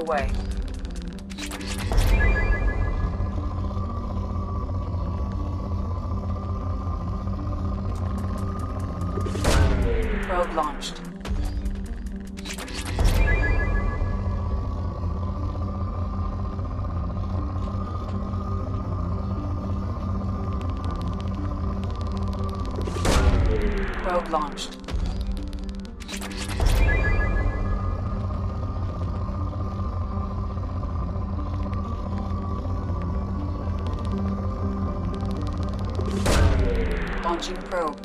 away. Probe launched. Probe launched. Launching probe.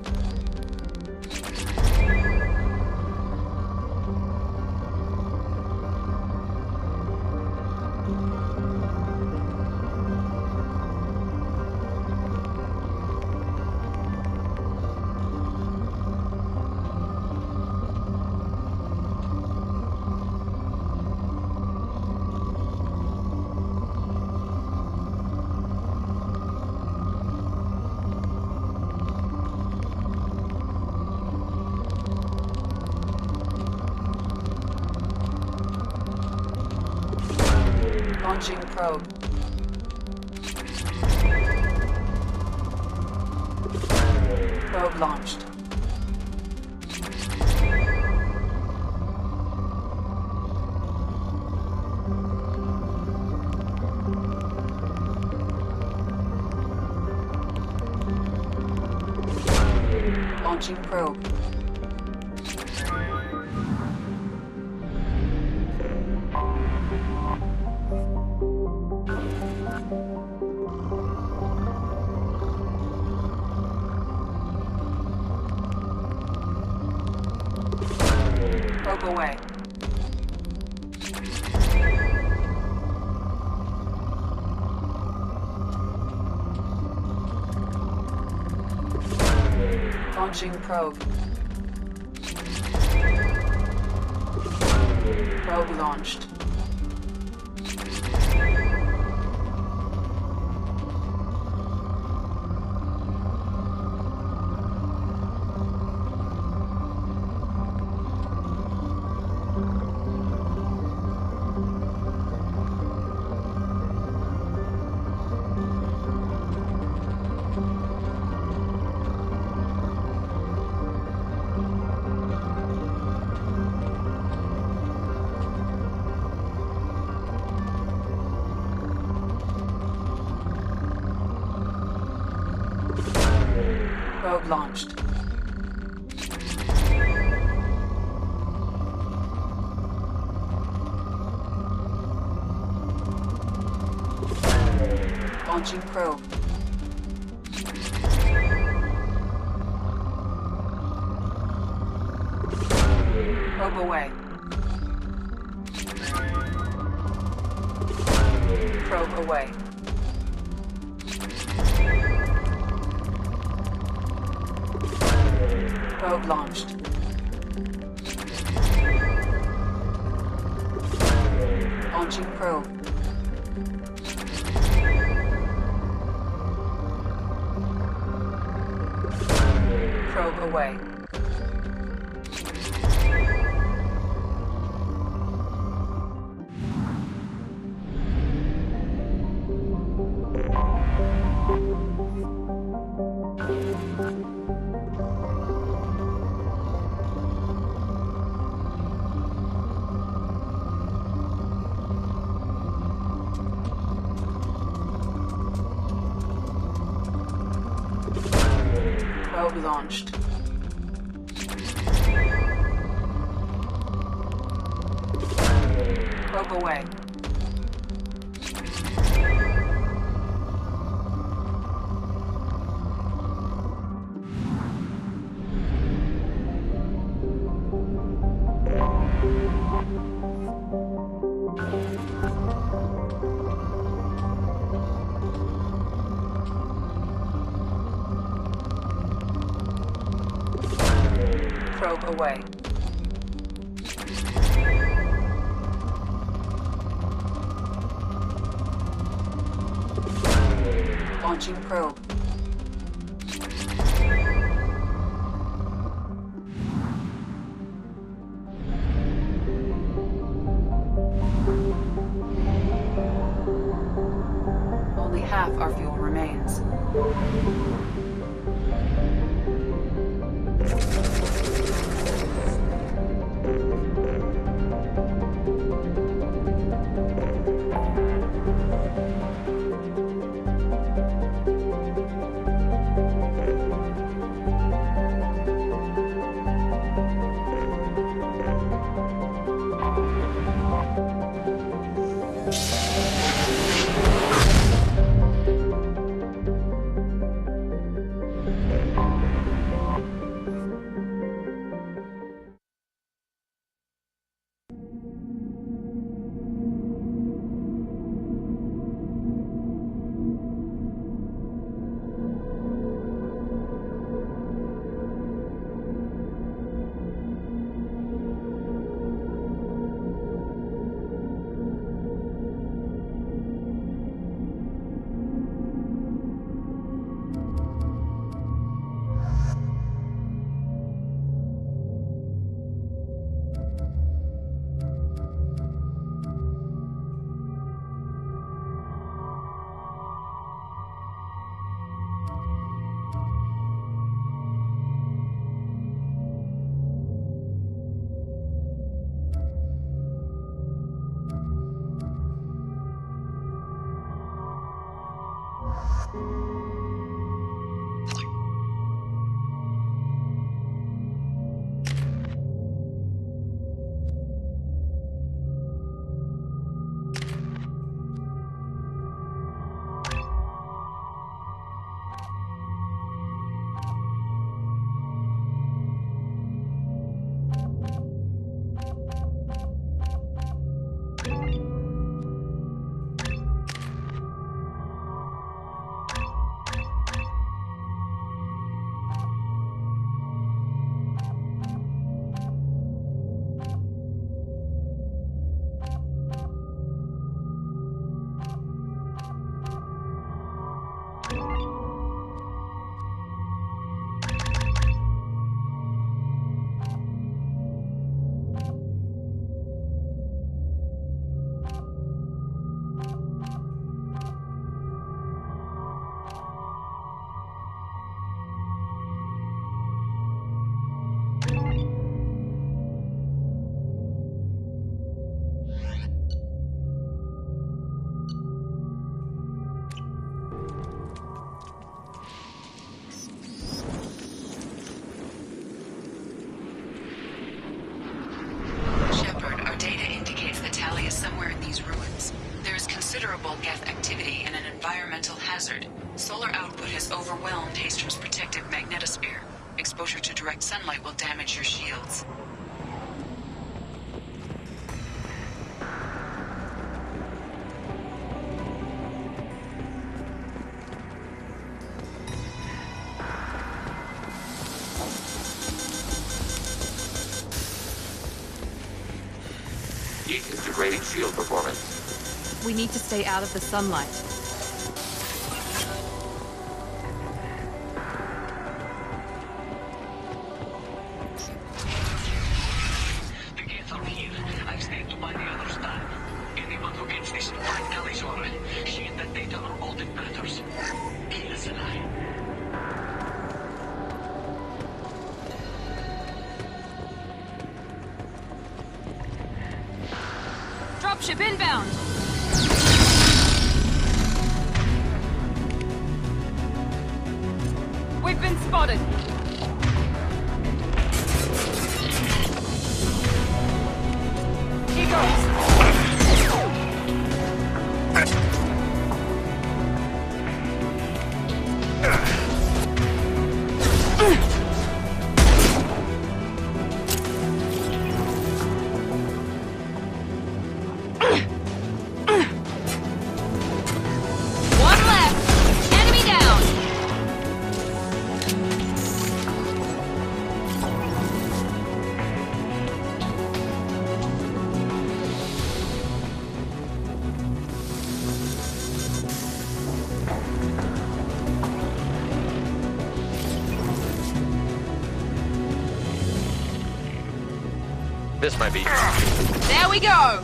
Launching probe. Probe launched. Launching probe. Probe away. Launching probe. Probe launched. Probe launched. Launching probe. Probe away. Probe away. Probe launched. Launching probe. Probe away. Probe launched. Probe away. Probe away. Launching probe. half our fuel remains. Tali is somewhere in these ruins. There is considerable geth activity and an environmental hazard. Solar output has overwhelmed Hastrom's protective magnetosphere. Exposure to direct sunlight will damage your shields. Heat is degrading shield performance. We need to stay out of the sunlight. The geth are here. I've stayed to buy the others time. Anyone who gets this, find Tali's order. She and that data are all that matters. Kill us alive. Dropship inbound! We've been spotted! Here goes! This might be... There we go!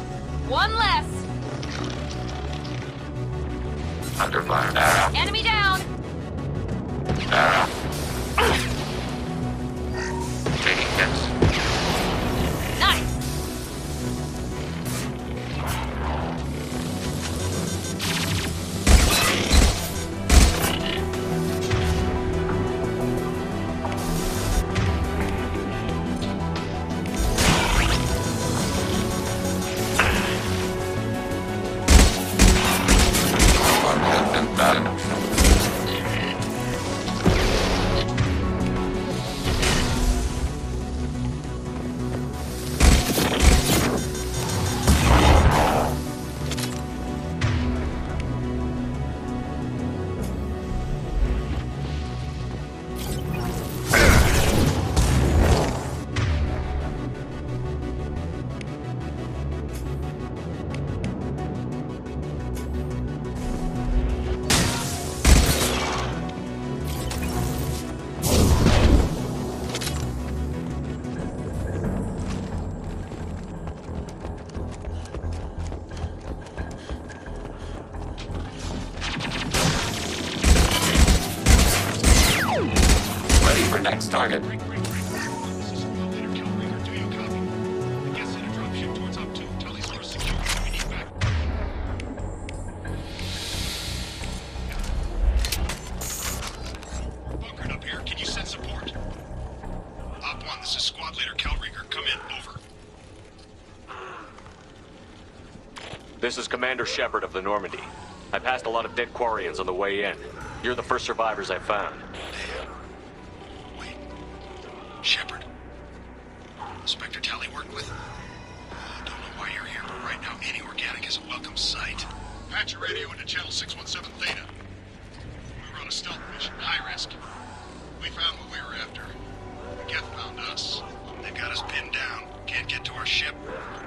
One less! Under fire. Enemy down! Taking hits. Nice! One has been done. Ready for next target. This is Leader Calringer. Do you copy? The guest sent a dropship towards Up 2. Tali's are secure. We need back. We're bunkered up here. Can you send support? Op 1, this is Squad Leader Calringer. Come in. Over. This is Commander Shepard of the Normandy. I passed a lot of dead Quarians on the way in. You're the first survivors I found. Wait. Shepard. Inspector Tali worked with? I don't know why you're here, but right now any organic is a welcome sight. Patch your radio into channel 617 Theta. We were on a stealth mission, high risk. We found what we were after. Geth found us. They've got us pinned down. Can't get to our ship.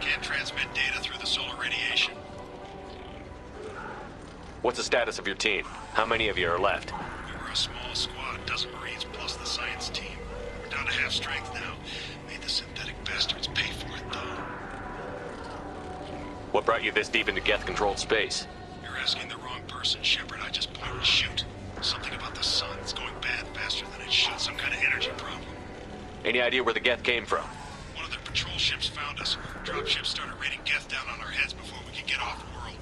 Can't transmit data through the solar radiation. What's the status of your team? How many of you are left? We were a small squad, a dozen Marines plus the science team. We're down to half strength now. Made the synthetic bastards pay for it, though. What brought you this deep into Geth-controlled space? You're asking the wrong person, Shepard. I just point and shoot. Something about the sun. It's going bad faster than it should. Some kind of energy problem. Any idea where the Geth came from? One of their patrol ships found us. Dropships started raining Geth down on our heads before we could get off-world.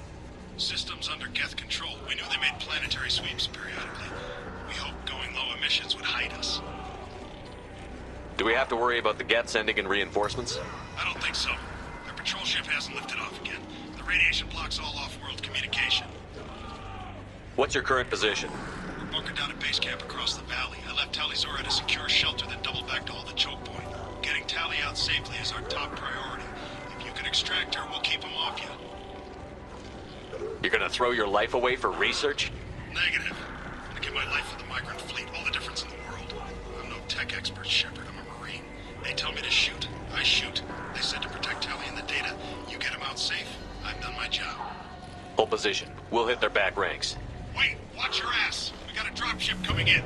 Systems under Geth control. We knew they made planetary sweeps periodically. We hoped going low emissions would hide us. Do we have to worry about the Geth sending in reinforcements? I don't think so. Their patrol ship hasn't lifted off again. The radiation blocks all off-world communication. What's your current position? We're bunkered down at base camp across the valley. I left Tali at a secure shelter that doubled back to hold the choke point. Getting Tali out safely is our top priority. If you can extract her, we'll keep them off you. You're gonna throw your life away for research? Negative. I give my life for the migrant fleet. All the difference in the world. I'm no tech expert, Shepard. I'm a Marine. They tell me to shoot. I shoot. They said to protect Tali and the data. You get them out safe. I've done my job. Hold position. We'll hit their back ranks. Wait, watch your ass. We got a dropship coming in.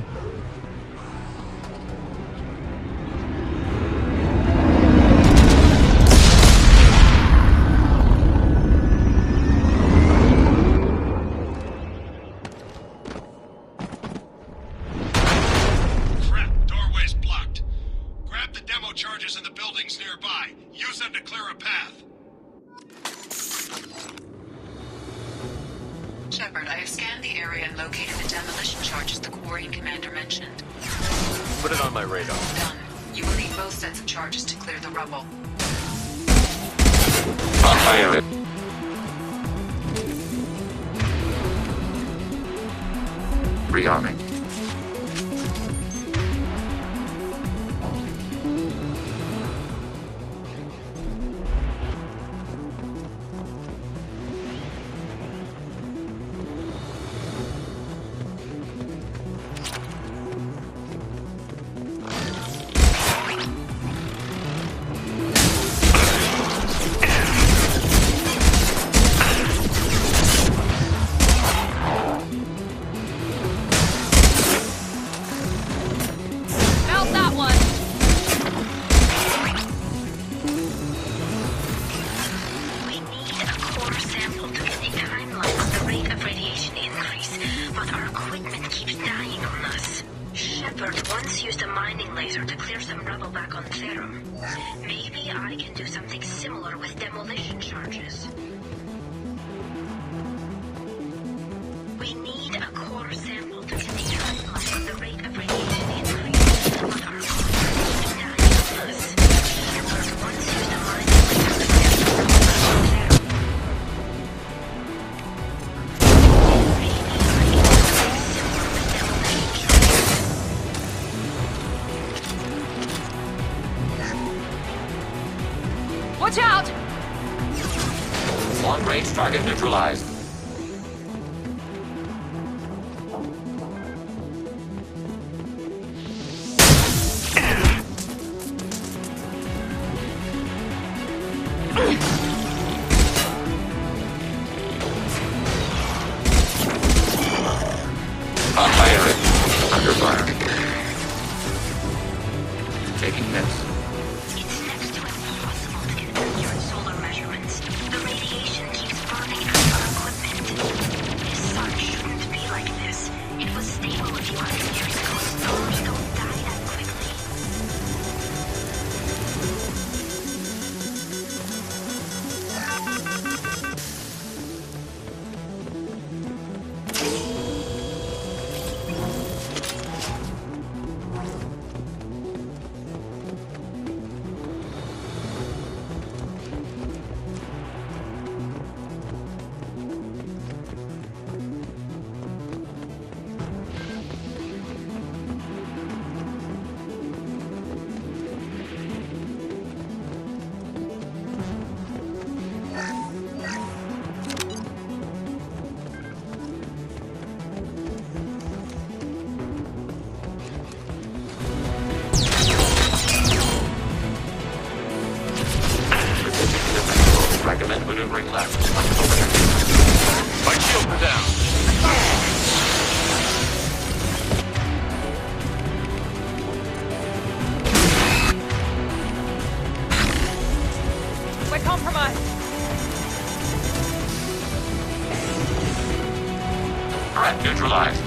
Crap, doorway's blocked. Grab the demo charges in the buildings nearby. Use them to clear a path. Shepard, I have scanned the area and located the demolition charges the Quarian commander mentioned. Put it on my radar. Done. You will need both sets of charges to clear the rubble. Fire it. Rearming. dying on us. Shepard once used a mining laser to clear some rubble back on Therum. Maybe I can do something similar with demolition charges. We need a core sample to contain sunlight at the rate of radiation increase. But our core is dying on us. Shepard once used a mining laser to clear some rubble back on Therum. Maybe I can do something similar with demolition charges. Watch out! Long-range target neutralized. On fire. Under fire. Taking hits. It's next to impossible to get accurate solar measurements. The radiation keeps burning out our equipment. This sun shouldn't be like this. It was stable a few hundred years ago. Stars don't die that quickly. Recommend maneuvering left. My shields are down. We're compromised. Threat neutralized.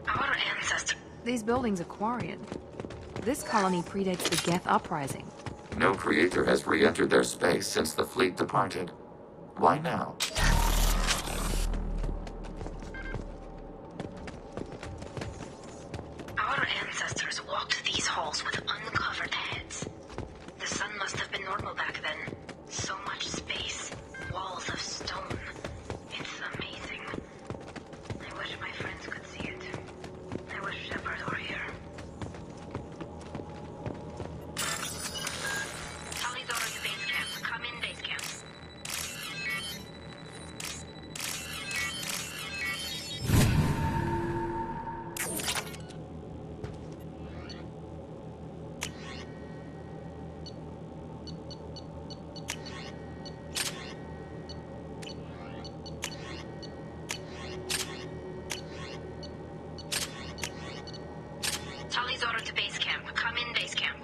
Our ancestors. These buildings are Quarian. This colony predates the Geth uprising. No creator has re-entered their space since the fleet departed. Why now? Our ancestors walked these halls with uncovered heads. The sun must have been normal back then. So much space. Walls of stone. It's amazing. I wish my friends could see it. I wish Shepard were here. Tali's order to base camp. Come in, base camp. Tali's order to base camp. Come in, base camp.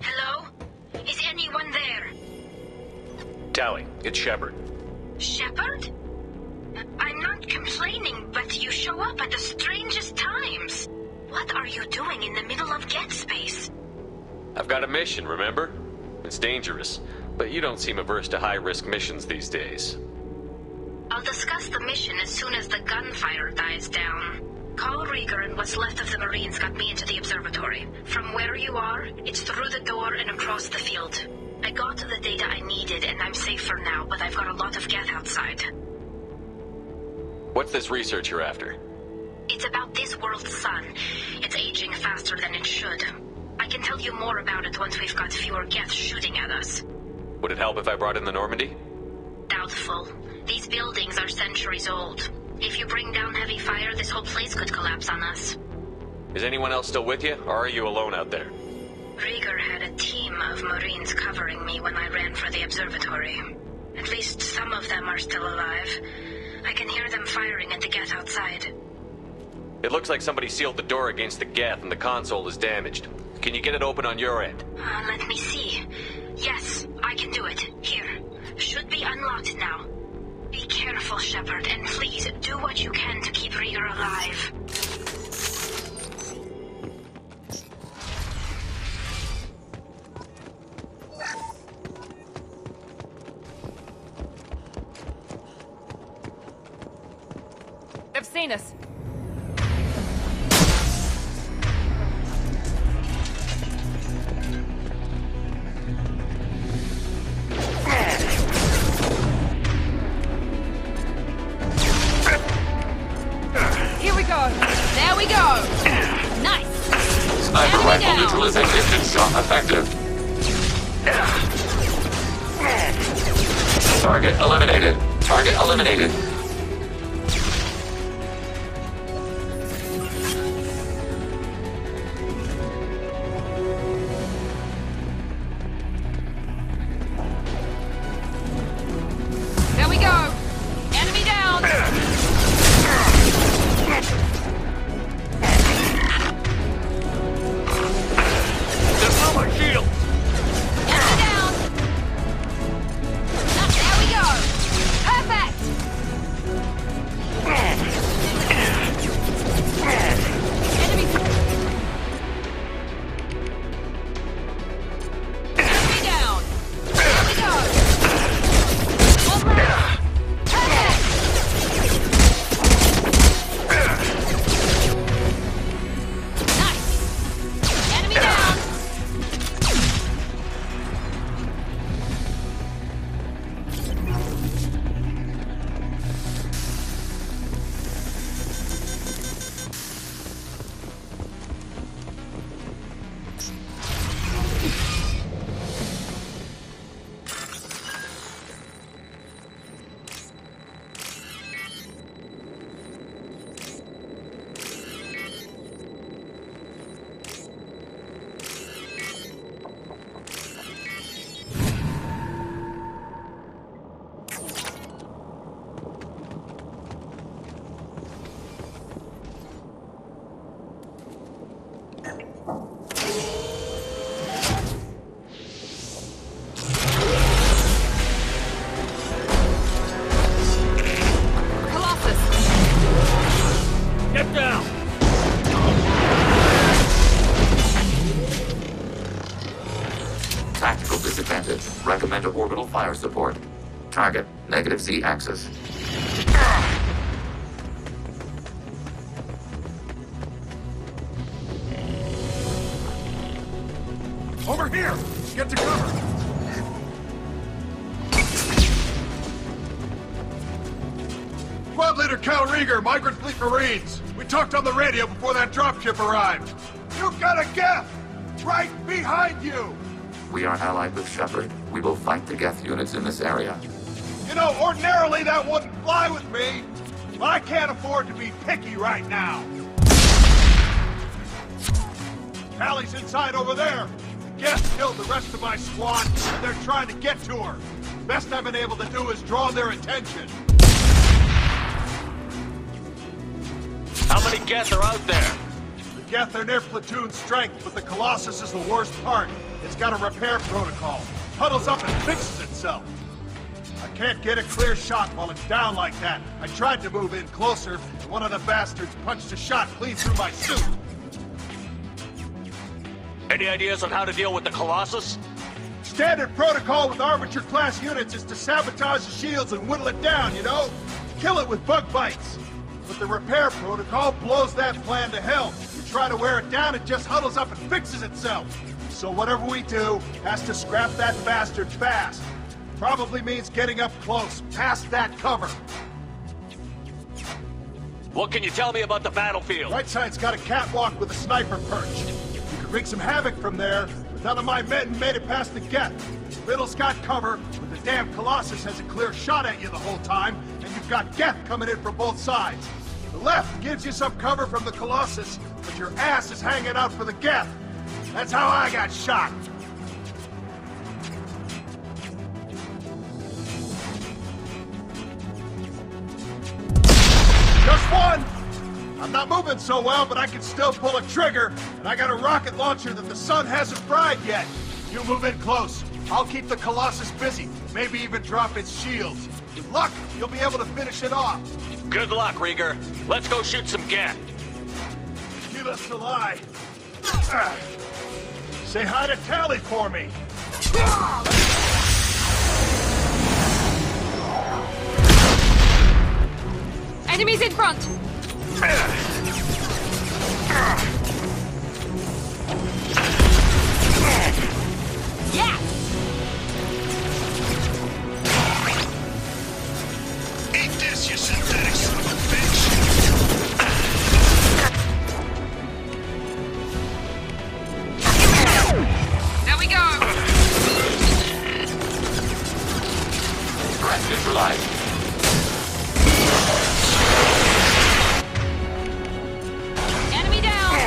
Hello? Is anyone there? Tali, it's Shepard. Shepard? I'm not complaining, but you show up at the strangest times. What are you doing in the middle of Geth space? I've got a mission, remember? It's dangerous, but you don't seem averse to high-risk missions these days. I'll discuss the mission as soon as the gunfire dies down. Call Rieger and what's left of the Marines got me into the observatory. From where you are, it's through the door and across the field. I got the data I needed, and I'm safe for now, but I've got a lot of Geth outside. What's this research you're after? It's about this world's sun. It's aging faster than it should. I can tell you more about it once we've got fewer Geth shooting at us. Would it help if I brought in the Normandy? Doubtful. These buildings are centuries old. If you bring down heavy fire, this whole place could collapse on us. Is anyone else still with you, or are you alone out there? Rieger had a team of Marines covering me when I ran for the observatory. At least some of them are still alive. I can hear them firing at the Geth outside. It looks like somebody sealed the door against the Geth and the console is damaged. Can you get it open on your end? Let me see. Yes, I can do it. Here. Should be unlocked now. Be careful, Shepard, and please do what you can to keep Rieger alive. They've seen us. Here we go. There we go. Nice. Sniper Enemy rifle down. neutralization shot effective. Target eliminated. Target eliminated. There we go. Enemy down. Enemy down. There we go. Perfect. Enemy. Enemy down. There we go. One left. Perfect. Nice. Enemy down. Colossus. Get down! Tactical disadvantage. Recommend orbital fire support. Target, negative Z-axis. Over here! Get to cover! Squad Leader Cal Rieger, Migrant Fleet Marines. We talked on the radio before that dropship arrived. You got a Geth! Right behind you! We are allied with Shepard. We will fight the Geth units in this area. You know, ordinarily that wouldn't fly with me, but I can't afford to be picky right now. Tali's inside over there. The Geth killed the rest of my squad, and they're trying to get to her. Best I've been able to do is draw their attention. How many Geth are out there? The Geth are near platoon strength, but the Colossus is the worst part. It's got a repair protocol. Huddles up and fixes itself. I can't get a clear shot while it's down like that. I tried to move in closer, and one of the bastards punched a shot clean through my suit. Any ideas on how to deal with the Colossus? Standard protocol with Arbiter-class units is to sabotage the shields and whittle it down, you know? Kill it with bug bites. But the repair protocol blows that plan to hell, which try to wear it down, it just huddles up and fixes itself. So whatever we do has to scrap that bastard fast. Probably means getting up close, past that cover. What can you tell me about the battlefield? Right side's got a catwalk with a sniper perched. You could wreak some havoc from there, but none of my men made it past the geth. Middle's got cover, but the damn Colossus has a clear shot at you the whole time, and you've got geth coming in from both sides. The left gives you some cover from the Colossus, but your ass is hanging out for the geth. That's how I got shot. Just one! I'm not moving so well, but I can still pull a trigger, and I got a rocket launcher that the sun hasn't fried yet. You move in close. I'll keep the Colossus busy, maybe even drop its shields. With luck, you'll be able to finish it off. Good luck, Rieger. Let's go shoot some geth. Give us the lie. Say hi to Tali for me. Enemies in front! Yeah! Eat this, you synthetic son of a bitch! There we go! Threat neutralized. Enemy down!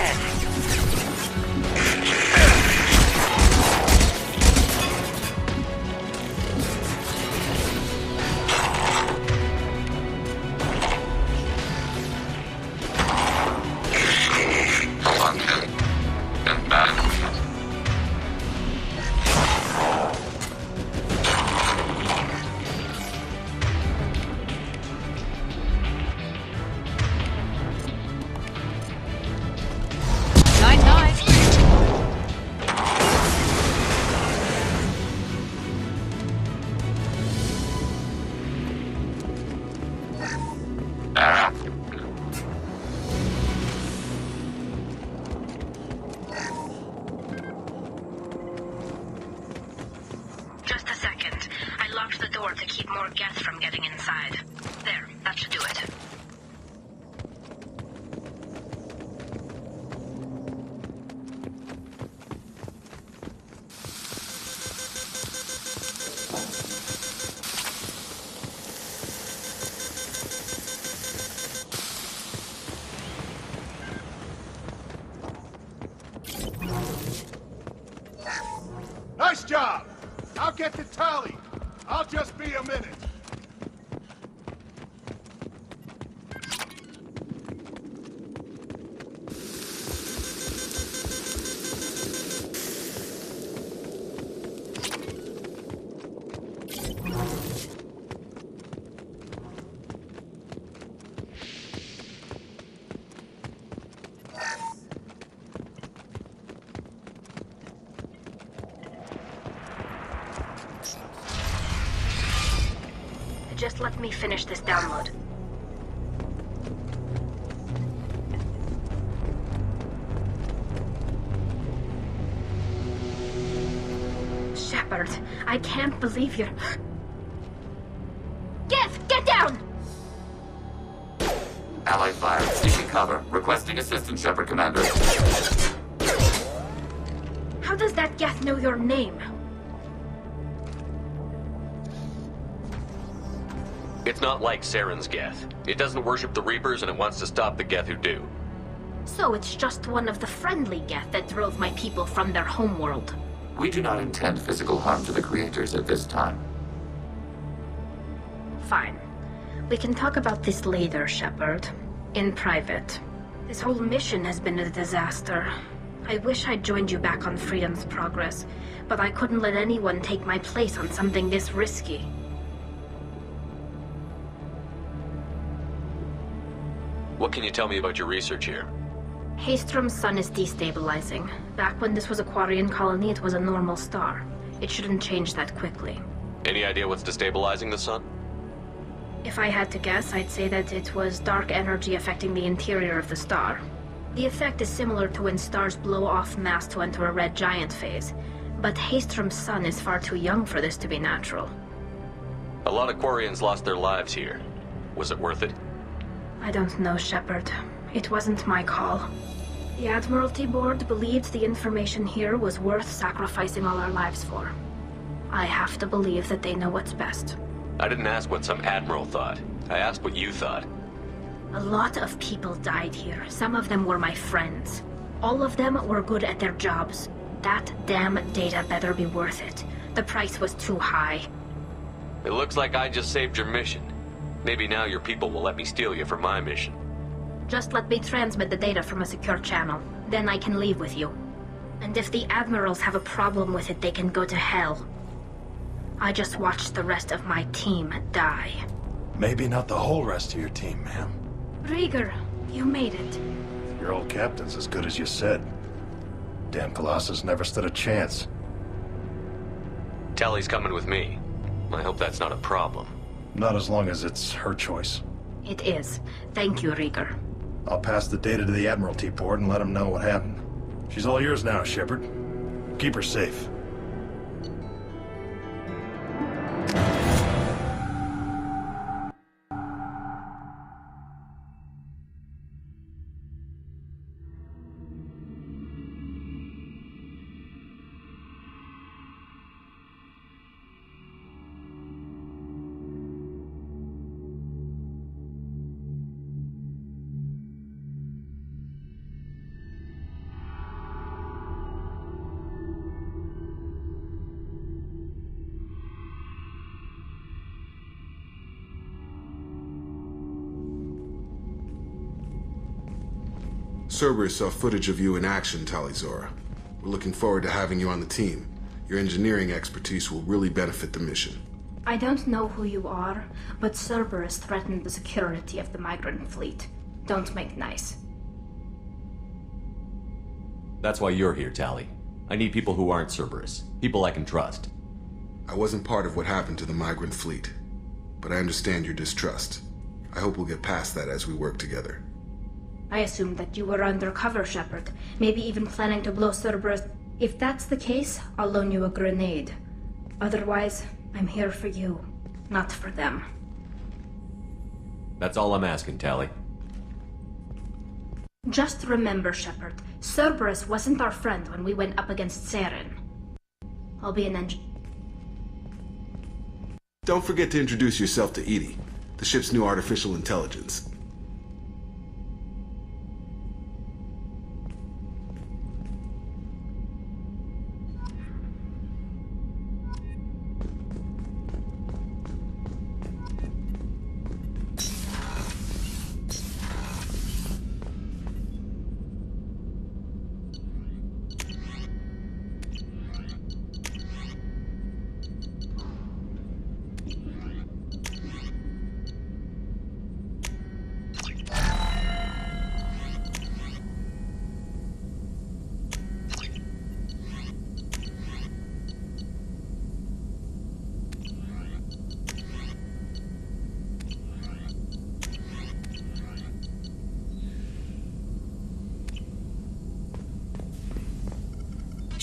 Just a second. I locked the door to keep more geth from getting inside. There, that should do it. Nice job! I'll get to Tali. I'll just be a minute. Just let me finish this download. Shepard, I can't believe you're... Geth, get down! Ally fire. Seeking cover. Requesting assistance, Shepard Commander. How does that Geth know your name? It's not like Saren's geth. It doesn't worship the Reapers, and it wants to stop the geth who do. So it's just one of the friendly Geth that drove my people from their homeworld. We do not intend physical harm to the creators at this time. Fine. We can talk about this later, Shepard. In private. This whole mission has been a disaster. I wish I'd joined you back on Freedom's Progress, but I couldn't let anyone take my place on something this risky. What can you tell me about your research here? Haystrom's sun is destabilizing. Back when this was a Quarian colony, it was a normal star. It shouldn't change that quickly. Any idea what's destabilizing the sun? If I had to guess, I'd say that it was dark energy affecting the interior of the star. The effect is similar to when stars blow off mass to enter a red giant phase, but Haestrom's sun is far too young for this to be natural. A lot of Quarians lost their lives here. Was it worth it? I don't know, Shepard. It wasn't my call. The Admiralty Board believed the information here was worth sacrificing all our lives for. I have to believe that they know what's best. I didn't ask what some admiral thought. I asked what you thought. A lot of people died here. Some of them were my friends. All of them were good at their jobs. That damn data better be worth it. The price was too high. It looks like I just saved your mission. Maybe now your people will let me steal you for my mission. Just let me transmit the data from a secure channel. Then I can leave with you. And if the admirals have a problem with it, they can go to hell. I just watched the rest of my team die. Maybe not the whole rest of your team, ma'am. Rieger, you made it. Your old captain's as good as you said. Damn Colossus never stood a chance. Tali's coming with me. I hope that's not a problem. Not as long as it's her choice. It is. Thank you, Rieger. I'll pass the data to the Admiralty Board and let them know what happened. She's all yours now, Shepard. Keep her safe. Cerberus saw footage of you in action, Tali Zora. We're looking forward to having you on the team. Your engineering expertise will really benefit the mission. I don't know who you are, but Cerberus threatened the security of the migrant fleet. Don't make nice. That's why you're here, Tali. I need people who aren't Cerberus. People I can trust. I wasn't part of what happened to the migrant fleet, but I understand your distrust. I hope we'll get past that as we work together. I assumed that you were undercover, Shepard. Maybe even planning to blow Cerberus. If that's the case, I'll loan you a grenade. Otherwise, I'm here for you, not for them. That's all I'm asking, Tali. Just remember, Shepard, Cerberus wasn't our friend when we went up against Saren. I'll be an engine. Don't forget to introduce yourself to EDI, the ship's new artificial intelligence.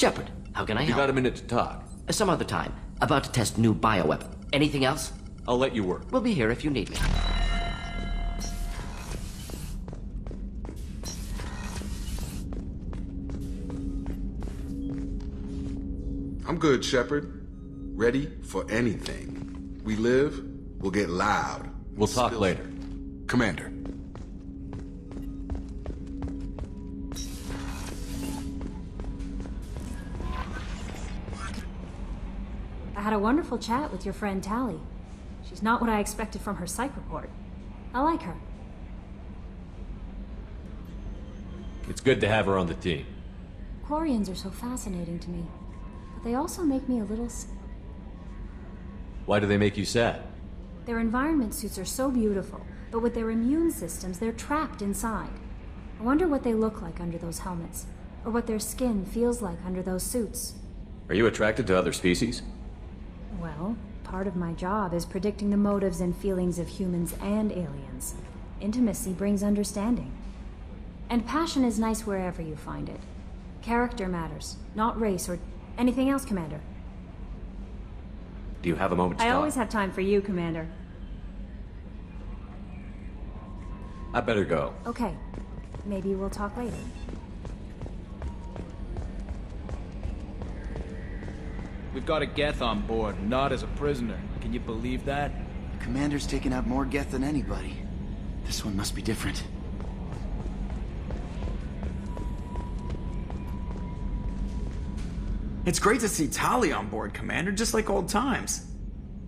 Shepard, how can I help? You got a minute to talk? Some other time. About to test new bioweapon. Anything else? I'll let you work. We'll be here if you need me. I'm good, Shepard. Ready for anything. We live, we'll get loud. We'll talk later. Commander. I had a wonderful chat with your friend Tali. She's not what I expected from her psych report. I like her. It's good to have her on the team. Quarians are so fascinating to me, but they also make me a little Why do they make you sad? Their environment suits are so beautiful, but with their immune systems, they're trapped inside. I wonder what they look like under those helmets, or what their skin feels like under those suits. Are you attracted to other species? Well, part of my job is predicting the motives and feelings of humans and aliens. Intimacy brings understanding. And passion is nice wherever you find it. Character matters, not race or anything else, Commander. Do you have a moment to I talk? always have time for you, Commander. I better go. Okay. Maybe we'll talk later. We've got a Geth on board, not as a prisoner. Can you believe that? Commander's taken out more Geth than anybody. This one must be different. It's great to see Tali on board, Commander, just like old times.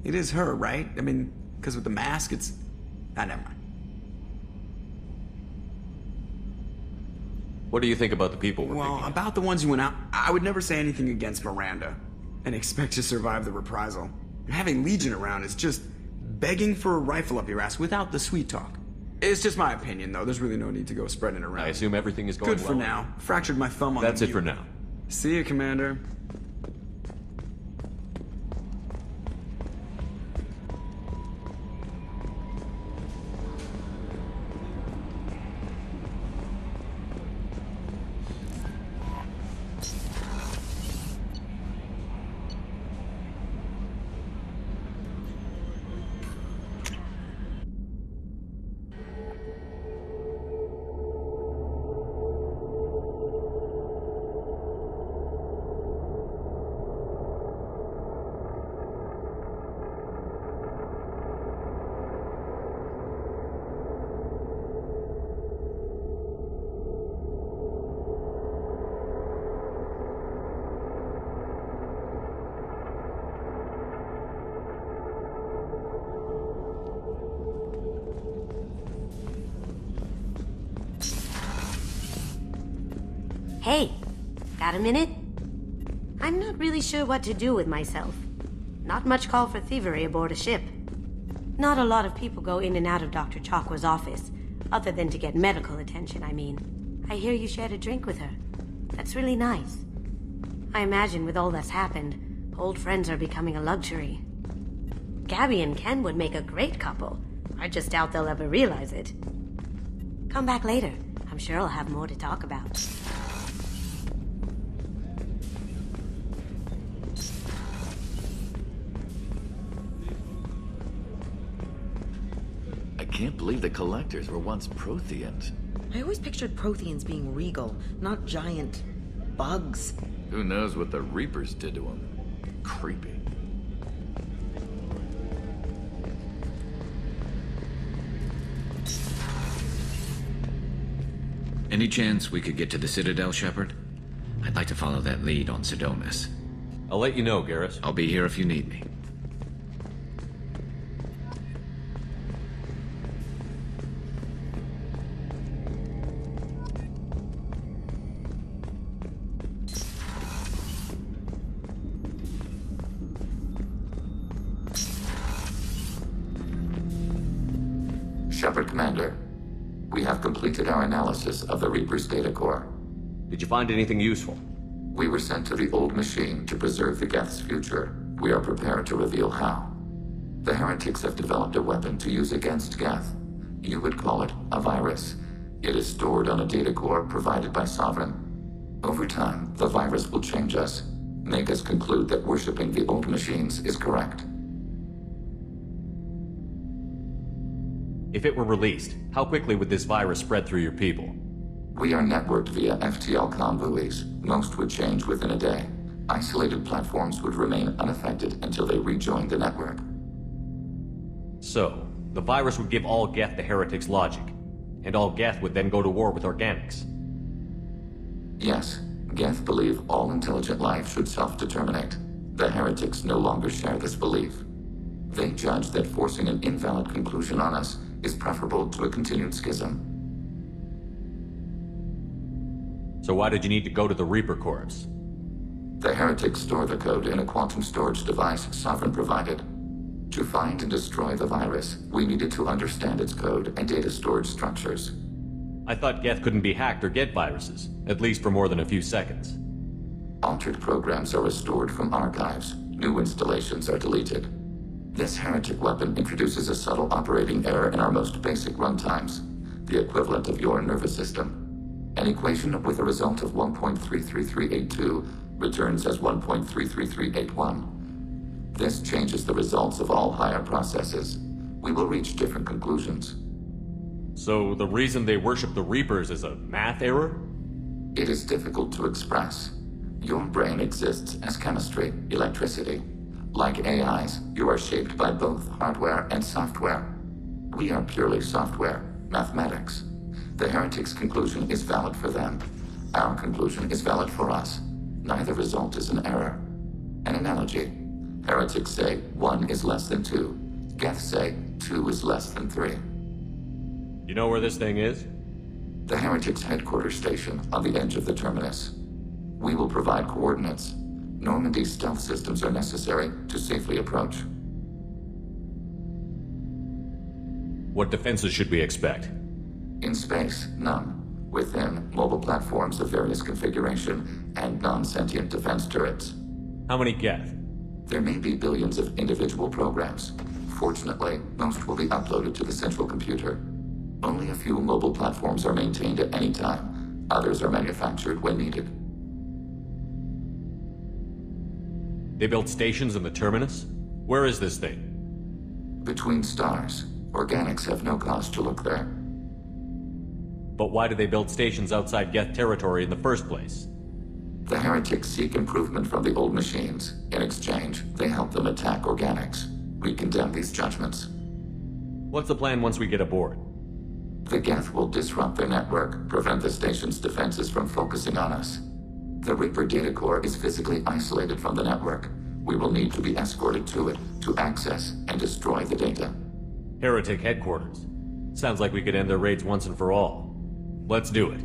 It is her, right? I mean, because with the mask, it's... Ah, never mind. What do you think about the people we're Well, picking up? about the ones you went out, I would never say anything against Miranda and expect to survive the reprisal. Having Legion around is just begging for a rifle up your ass without the sweet talk. It's just my opinion, though. There's really no need to go spreading it around. I assume everything is going Good well. for now. Fractured my thumb on That's the it for now. See you, Commander. Hey, got a minute? I'm not really sure what to do with myself. Not much call for thievery aboard a ship. Not a lot of people go in and out of Dr. Chakwa's office, other than to get medical attention, I mean. I hear you shared a drink with her. That's really nice. I imagine with all that's happened, old friends are becoming a luxury. Gabby and Ken would make a great couple. I just doubt they'll ever realize it. Come back later. I'm sure I'll have more to talk about. I can't believe the Collectors were once Protheans. I always pictured Protheans being regal, not giant bugs. Who knows what the Reapers did to them? Creepy. Any chance we could get to the Citadel, Shepard? I'd like to follow that lead on Sidonis. I'll let you know, Garrus. I'll be here if you need me. Shepard, Commander. We have completed our analysis of the Reaper's data core. Did you find anything useful? We were sent to the old machine to preserve the Geth's future. We are prepared to reveal how. The heretics have developed a weapon to use against Geth. You would call it a virus. It is stored on a data core provided by Sovereign. Over time, the virus will change us, make us conclude that worshipping the old machines is correct. If it were released, how quickly would this virus spread through your people? We are networked via FTL convoys. Most would change within a day. Isolated platforms would remain unaffected until they rejoined the network. So, the virus would give all Geth the heretics' logic, and all Geth would then go to war with organics. Yes, Geth believe all intelligent life should self-determinate. The heretics no longer share this belief. They judge that forcing an invalid conclusion on us is preferable to a continued schism. So why did you need to go to the Reaper Corps? The heretics store the code in a quantum storage device Sovereign provided. To find and destroy the virus, we needed to understand its code and data storage structures. I thought Geth couldn't be hacked or get viruses, at least for more than a few seconds. Altered programs are restored from archives. New installations are deleted. This heretic weapon introduces a subtle operating error in our most basic runtimes, the equivalent of your nervous system. An equation with a result of 1.33382 returns as 1.33381. This changes the results of all higher processes. We will reach different conclusions. So the reason they worship the Reapers is a math error? It is difficult to express. Your brain exists as chemistry, electricity. Like AIs, you are shaped by both hardware and software. We are purely software, mathematics. The heretic's conclusion is valid for them. Our conclusion is valid for us. Neither result is an error. An analogy. Heretics say 1 is less than 2. Geths say 2 is less than 3. You know where this thing is? The Heretics' headquarters station on the edge of the terminus. We will provide coordinates. Normandy's stealth systems are necessary to safely approach. What defenses should we expect? In space, none. Within, mobile platforms of various configuration and non-sentient defense turrets. How many Geth? There may be billions of individual programs. Fortunately, most will be uploaded to the central computer. Only a few mobile platforms are maintained at any time. Others are manufactured when needed. They built stations in the terminus? Where is this thing? Between stars. Organics have no cause to look there. But why do they build stations outside Geth territory in the first place? The heretics seek improvement from the old machines. In exchange, they help them attack organics. We condemn these judgments. What's the plan once we get aboard? The Geth will disrupt their network, prevent the station's defenses from focusing on us. The Reaper data core is physically isolated from the network. We will need to be escorted to it to access and destroy the data. Heretic headquarters. Sounds like we could end their raids once and for all. Let's do it.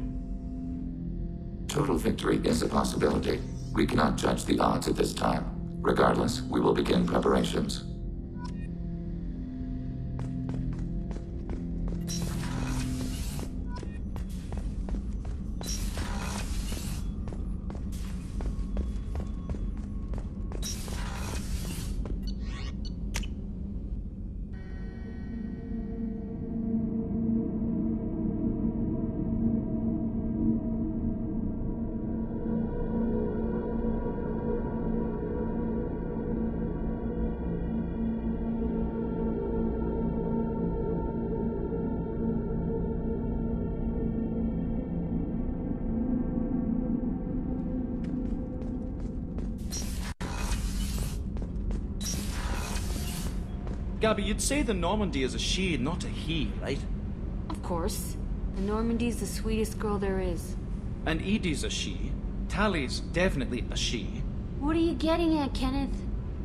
Total victory is a possibility. We cannot judge the odds at this time. Regardless, we will begin preparations. Gabby, you'd say the Normandy is a she, not a he, right? Of course. The Normandy's the sweetest girl there is. And Edie's a she. Tali's definitely a she. What are you getting at, Kenneth?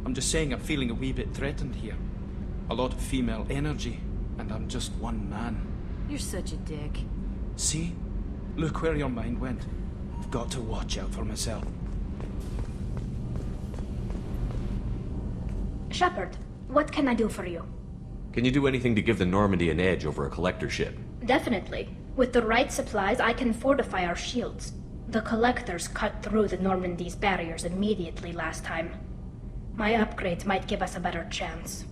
I'm just saying I'm feeling a wee bit threatened here. A lot of female energy, and I'm just one man. You're such a dick. See? Look where your mind went. I've got to watch out for myself. Shepard, what can I do for you? Can you do anything to give the Normandy an edge over a collector ship? Definitely. With the right supplies, I can fortify our shields. The collectors cut through the Normandy's barriers immediately last time. My upgrades might give us a better chance.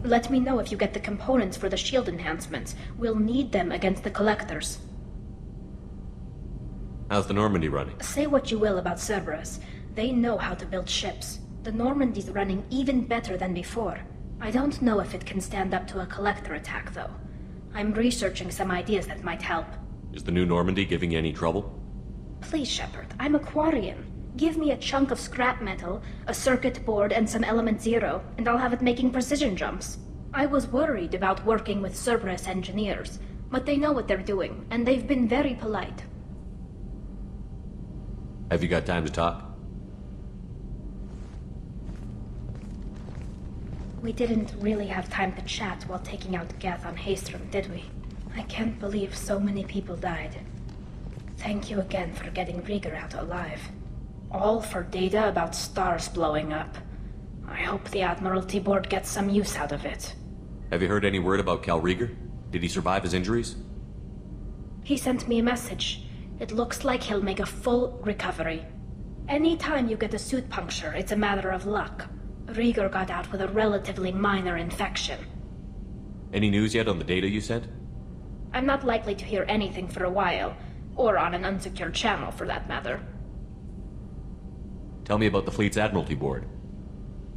Let me know if you get the components for the shield enhancements. We'll need them against the collectors. How's the Normandy running? Say what you will about Cerberus. They know how to build ships. The Normandy's running even better than before. I don't know if it can stand up to a collector attack, though. I'm researching some ideas that might help. Is the new Normandy giving you any trouble? Please, Shepard, I'm a Quarian. Give me a chunk of scrap metal, a circuit board, and some element zero, and I'll have it making precision jumps. I was worried about working with Cerberus engineers, but they know what they're doing, and they've been very polite. Have you got time to talk? We didn't really have time to chat while taking out Geth on Haestrom, did we? I can't believe so many people died. Thank you again for getting Rieger out alive. All for data about stars blowing up. I hope the Admiralty Board gets some use out of it. Have you heard any word about Cal Rieger? Did he survive his injuries? He sent me a message. It looks like he'll make a full recovery. Anytime you get a suit puncture, it's a matter of luck. Rieger got out with a relatively minor infection. Any news yet on the data you sent? I'm not likely to hear anything for a while, or on an unsecured channel for that matter. Tell me about the fleet's Admiralty Board.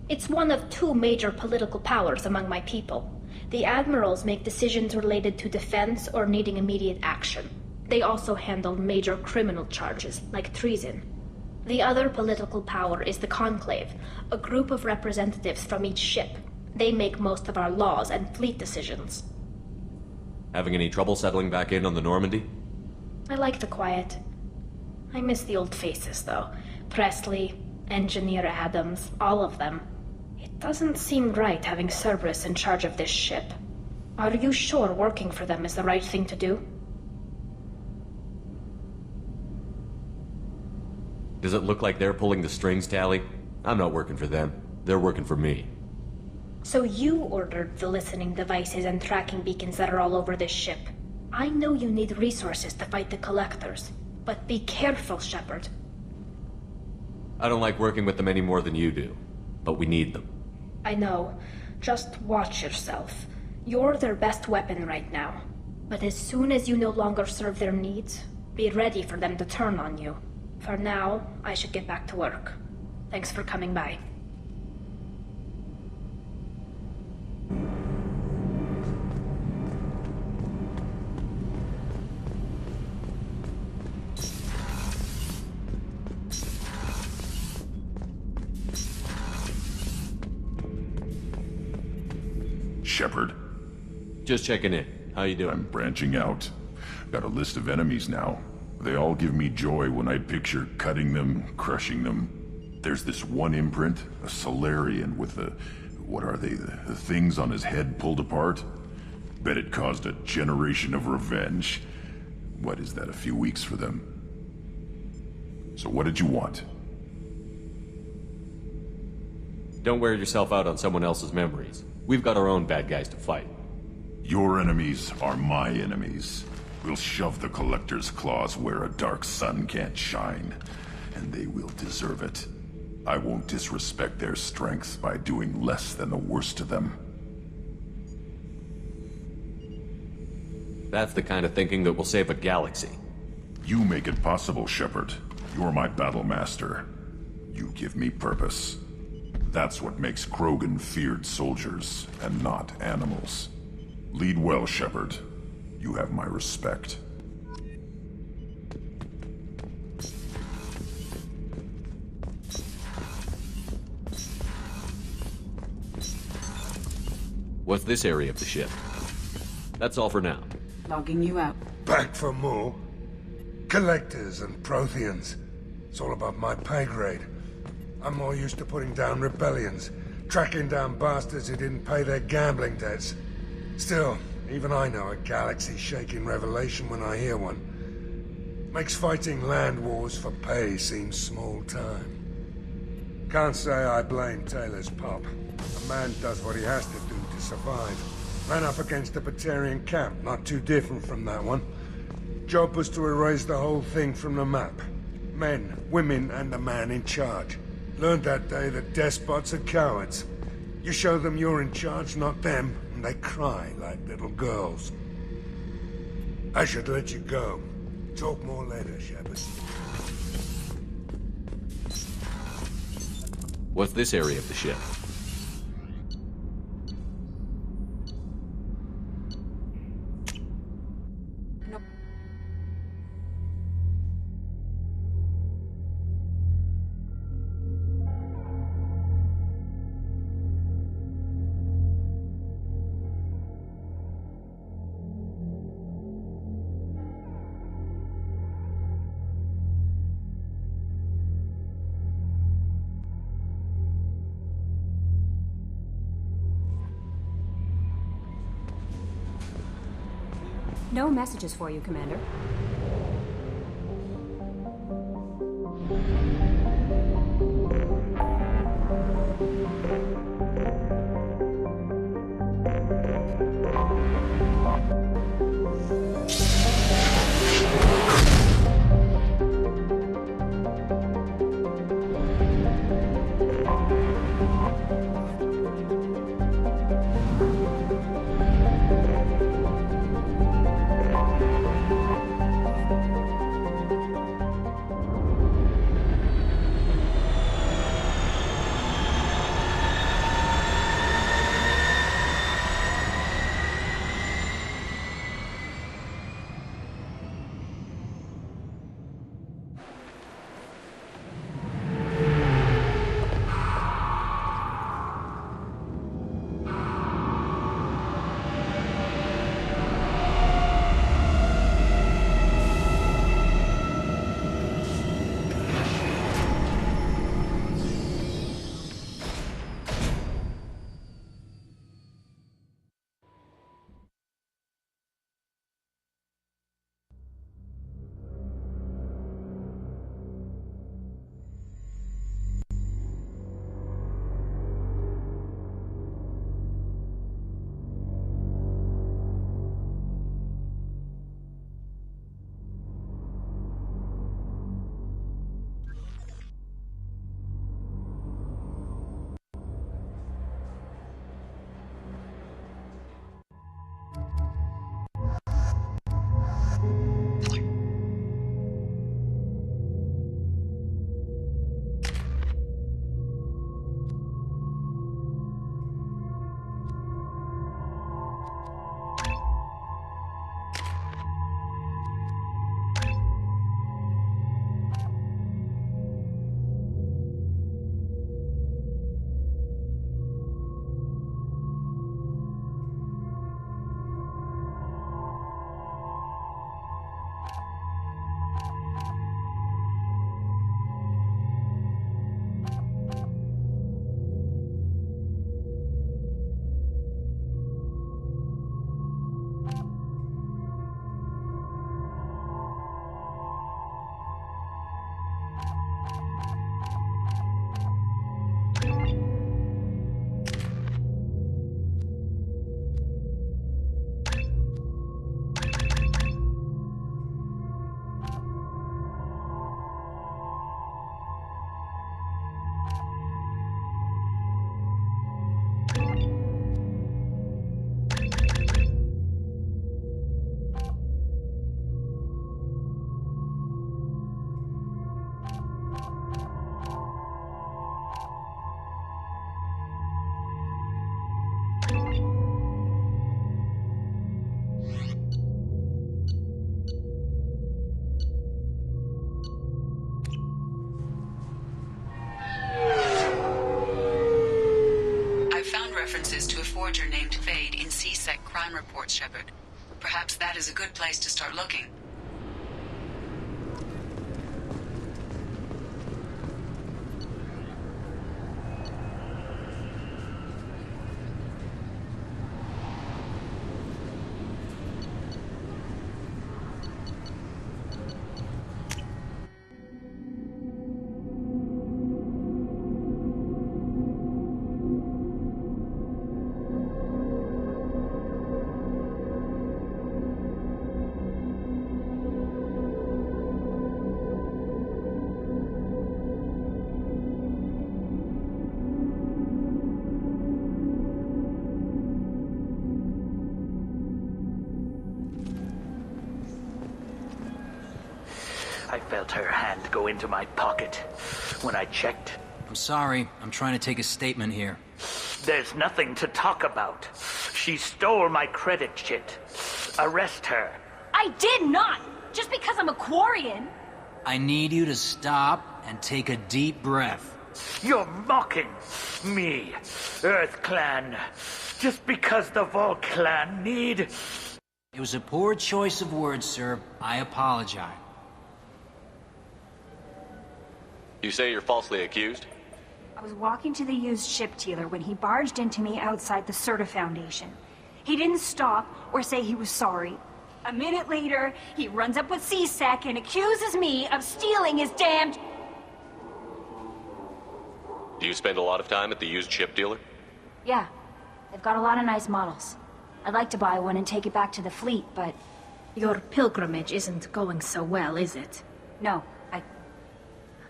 It's one of two major political powers among my people. The admirals make decisions related to defense or needing immediate action. They also handle major criminal charges, like treason. The other political power is the Conclave, a group of representatives from each ship. They make most of our laws and fleet decisions. Having any trouble settling back in on the Normandy? I like the quiet. I miss the old faces, though. Presley, Engineer Adams, all of them. It doesn't seem right having Cerberus in charge of this ship. Are you sure working for them is the right thing to do? Does it look like they're pulling the strings, Tali? I'm not working for them. They're working for me. So you ordered the listening devices and tracking beacons that are all over this ship. I know you need resources to fight the Collectors, but be careful, Shepard. I don't like working with them any more than you do, but we need them. I know. Just watch yourself. You're their best weapon right now. But as soon as you no longer serve their needs, be ready for them to turn on you. For now, I should get back to work. Thanks for coming by. Shepard. Just checking in. How you doing? I'm branching out. Got a list of enemies now. They all give me joy when I picture cutting them, crushing them. There's this one imprint, a Solarian with the... what are they? The things on his head pulled apart? Bet it caused a generation of revenge. What is that, a few weeks for them? So what did you want? Don't wear yourself out on someone else's memories. We've got our own bad guys to fight. Your enemies are my enemies. We'll shove the Collector's claws where a dark sun can't shine, and they will deserve it. I won't disrespect their strength by doing less than the worst of them. That's the kind of thinking that will save a galaxy. You make it possible, Shepard. You're my battle master. You give me purpose. That's what makes Krogan feared soldiers, and not animals. Lead well, Shepard. You have my respect. What's this area of the ship? That's all for now. Logging you out. Back for more? Collectors and Protheans. It's all above my pay grade. I'm more used to putting down rebellions, tracking down bastards who didn't pay their gambling debts. Still, even I know a galaxy-shaking revelation when I hear one. Makes fighting land wars for pay seem small time. Can't say I blame Taylor's pop. A man does what he has to do to survive. Ran up against a Batarian camp, not too different from that one. Job was to erase the whole thing from the map. Men, women, and the man in charge. Learned that day that despots are cowards. You show them you're in charge, not them, and they cry like little girls. I should let you go. Talk more later, Shepard. What's this area of the ship? No messages for you, Commander. forger named Fade in C-Sec crime reports, Shepard. Perhaps that is a good place to start looking. I felt her hand go into my pocket. When I checked... I'm sorry. I'm trying to take a statement here. There's nothing to talk about. She stole my credit chit. Arrest her. I did not! Just because I'm a Quarian! I need you to stop and take a deep breath. You're mocking me, Earth Clan. Just because the Vol Clan need... It was a poor choice of words, sir. I apologize. You say you're falsely accused? I was walking to the used ship dealer when he barged into me outside the Serta Foundation. He didn't stop or say he was sorry. A minute later, he runs up with C-Sec and accuses me of stealing his damned... Do you spend a lot of time at the used ship dealer? Yeah, they've got a lot of nice models. I'd like to buy one and take it back to the fleet, but... Your pilgrimage isn't going so well, is it? No,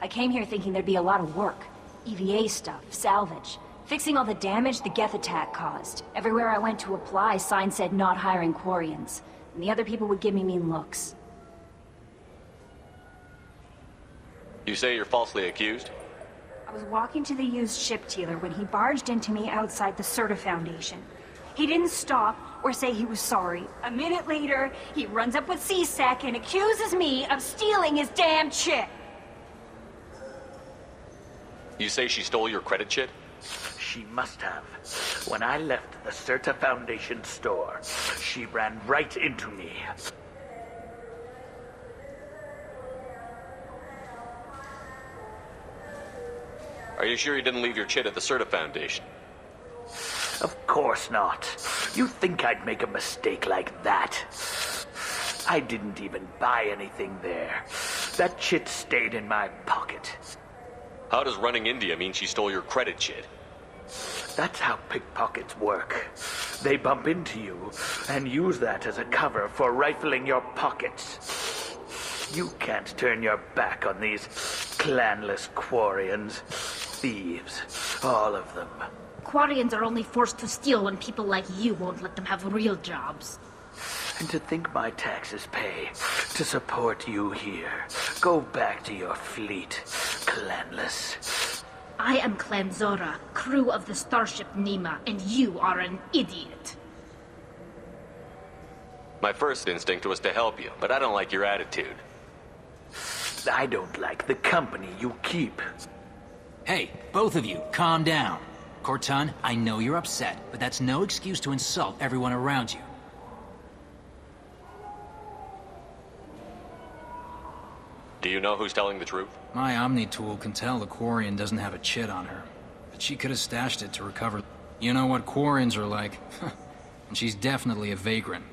I came here thinking there'd be a lot of work. EVA stuff, salvage, fixing all the damage the Geth attack caused. Everywhere I went to apply, signs said not hiring Quarians. And the other people would give me mean looks. You say you're falsely accused? I was walking to the used ship dealer when he barged into me outside the Serta Foundation. He didn't stop or say he was sorry. A minute later, he runs up with C-Sec and accuses me of stealing his damn chit. You say she stole your credit chit? She must have. When I left the Serta Foundation store, she ran right into me. Are you sure you didn't leave your chit at the Serta Foundation? Of course not. You think I'd make a mistake like that? I didn't even buy anything there. That chit stayed in my pocket. How does running India mean she stole your credit chit? That's how pickpockets work. They bump into you and use that as a cover for rifling your pockets. You can't turn your back on these clanless Quarians. Thieves, all of them. Quarians are only forced to steal when people like you won't let them have real jobs. And to think my taxes pay to support you here. Go back to your fleet, clanless. I am Clan Zora, crew of the starship Nima, and you are an idiot. My first instinct was to help you, but I don't like your attitude. I don't like the company you keep. Hey, both of you, calm down. Cortana, I know you're upset, but that's no excuse to insult everyone around you. Do you know who's telling the truth? My Omni tool can tell the Quarian doesn't have a chit on her, but she could have stashed it to recover. You know what Quarians are like, and she's definitely a vagrant.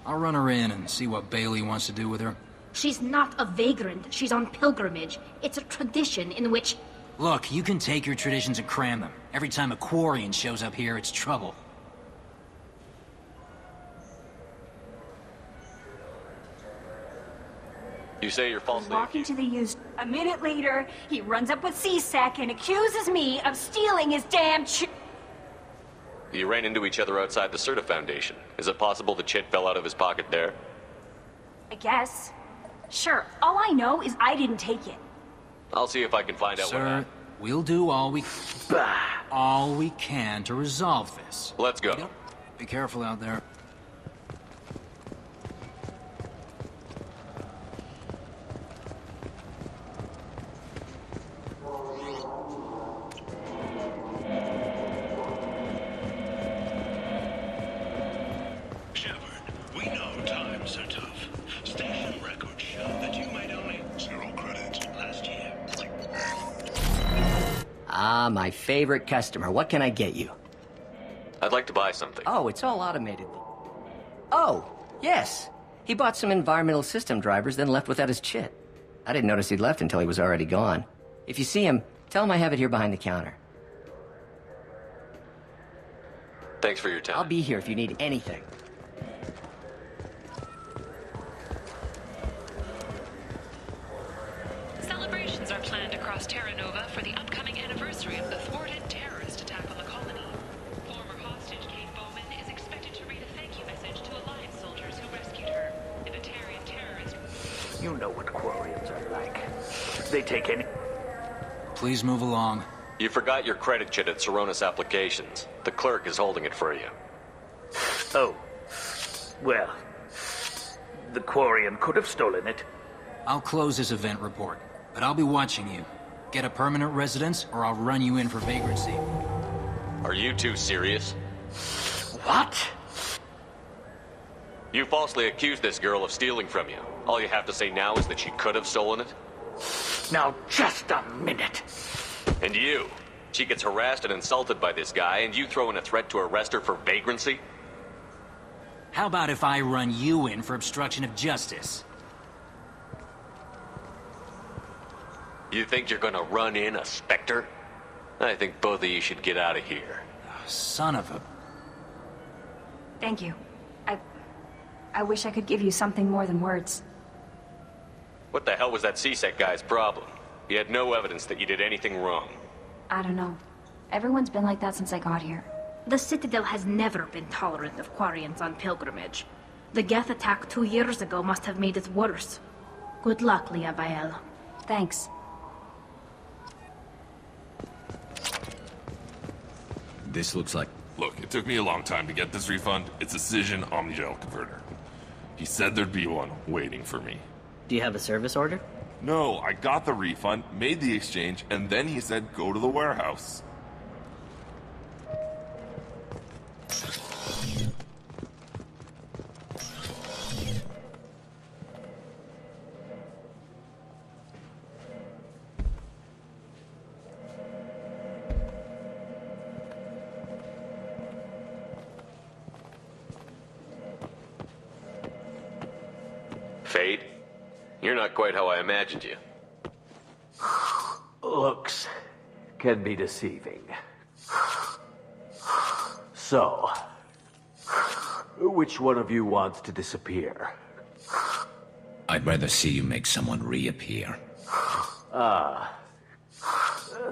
I'll run her in and see what Bailey wants to do with her. She's not a vagrant, she's on pilgrimage. It's a tradition in which... Look, you can take your traditions and cram them. Every time a Quarian shows up here, it's trouble. You say you're falsely walking to the used... A minute later, he runs up with C-Sec and accuses me of stealing his damn You ran into each other outside the Serta Foundation. Is it possible the chit fell out of his pocket there? I guess. Sure, all I know is I didn't take it. I'll see if I can find out what Sir, happened. we'll do all we can to resolve this. Let's go. Yep. Be careful out there. We know times are tough. Station records show that you made only 0 credits last year. Ah, my favorite customer. What can I get you? I'd like to buy something. Oh, it's all automated. Oh, yes. He bought some environmental system drivers, then left without his chit. I didn't notice he'd left until he was already gone. If you see him, tell him I have it here behind the counter. Thanks for your time. I'll be here if you need anything. Celebrations are planned across Terra Nova for the upcoming anniversary of the thwarted terrorist attack on the colony. Former hostage Kate Bowman is expected to read a thank you message to Alliance soldiers who rescued her. Libertarian terrorist... You know what Quarians are like. They take any... Please move along. You forgot your credit chit at Saronis Applications. The clerk is holding it for you. Oh. Well. The Quarian could have stolen it. I'll close this event report, but I'll be watching you. Get a permanent residence, or I'll run you in for vagrancy. Are you two serious? What? You falsely accused this girl of stealing from you. All you have to say now is that she could have stolen it? Now, just a minute. And you? She gets harassed and insulted by this guy, and you throw in a threat to arrest her for vagrancy? How about if I run you in for obstruction of justice? You think you're gonna run in a Spectre? I think both of you should get out of here. Son of a... Thank you. I wish I could give you something more than words. What the hell was that CSEC guy's problem? He had no evidence that you did anything wrong. I don't know. Everyone's been like that since I got here. The Citadel has never been tolerant of Quarians on pilgrimage. The Geth attack 2 years ago must have made it worse. Good luck, Liavael. Thanks. This looks like... Look, it took me a long time to get this refund. It's a Cision Omnigel converter. He said there'd be one waiting for me. Do you have a service order? No, I got the refund, made the exchange, and then he said go to the warehouse. Fade? You're not quite how I imagined you. Looks can be deceiving. So, which one of you wants to disappear? I'd rather see you make someone reappear. Ah,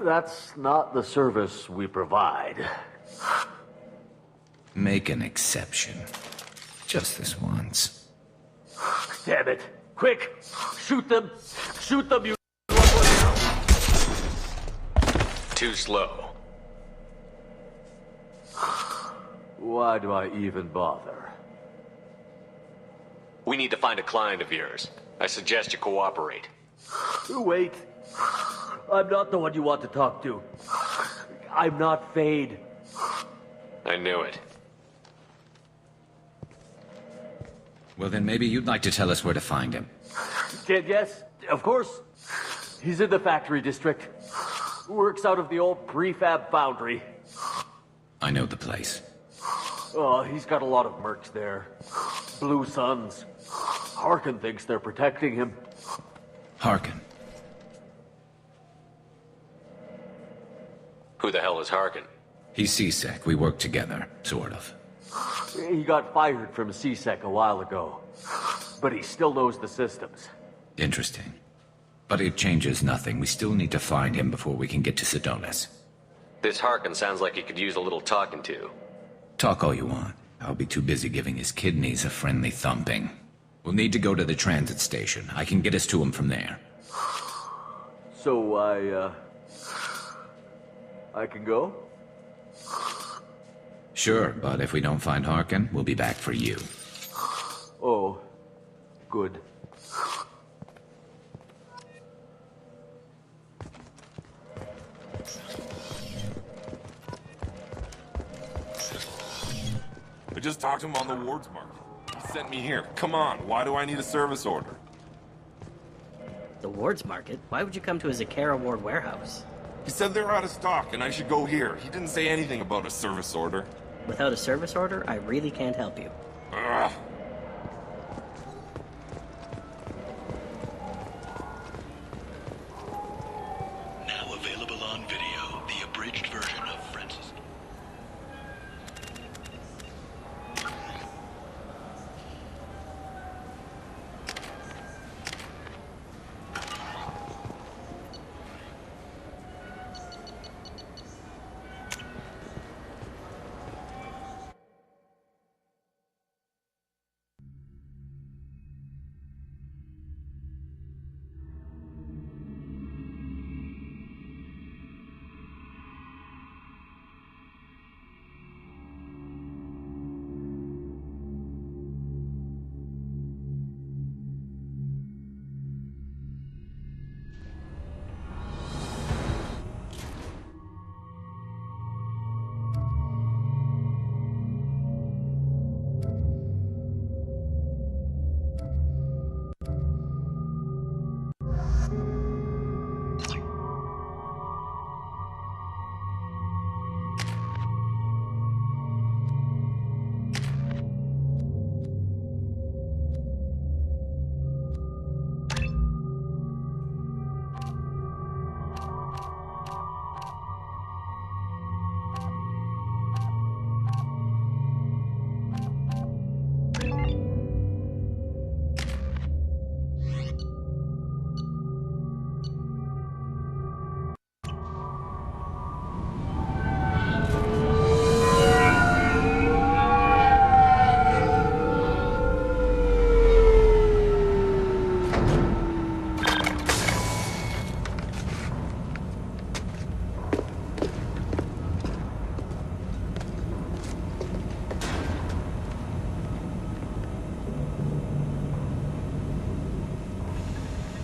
that's not the service we provide. Make an exception. Just this once. Damn it! Quick! Shoot them! Shoot them, you... Too slow. Why do I even bother? We need to find a client of yours. I suggest you cooperate. Wait. I'm not the one you want to talk to. I'm not Fade. I knew it. Well, then maybe you'd like to tell us where to find him. Yes, of course. He's in the factory district. Works out of the old prefab foundry. I know the place. Oh, he's got a lot of mercs there. Blue Suns. Harkin thinks they're protecting him. Harkin. Who the hell is Harkin? He's CSEC. We work together, sort of. He got fired from CSEC a while ago. But he still knows the systems. Interesting. But it changes nothing. We still need to find him before we can get to Sedonis. This Harkin sounds like he could use a little talking to. Talk all you want. I'll be too busy giving his kidneys a friendly thumping. We'll need to go to the transit station. I can get us to him from there. So I can go? Sure, but if we don't find Harkin, we'll be back for you. Oh, good. I just talked to him on the wards market. He sent me here. Come on, why do I need a service order? The Ward's Market? Why would you come to a Zakara Ward warehouse? He said they're out of stock and I should go here. He didn't say anything about a service order. Without a service order, I really can't help you. Ugh. Now available on video, the abridged version of Francis.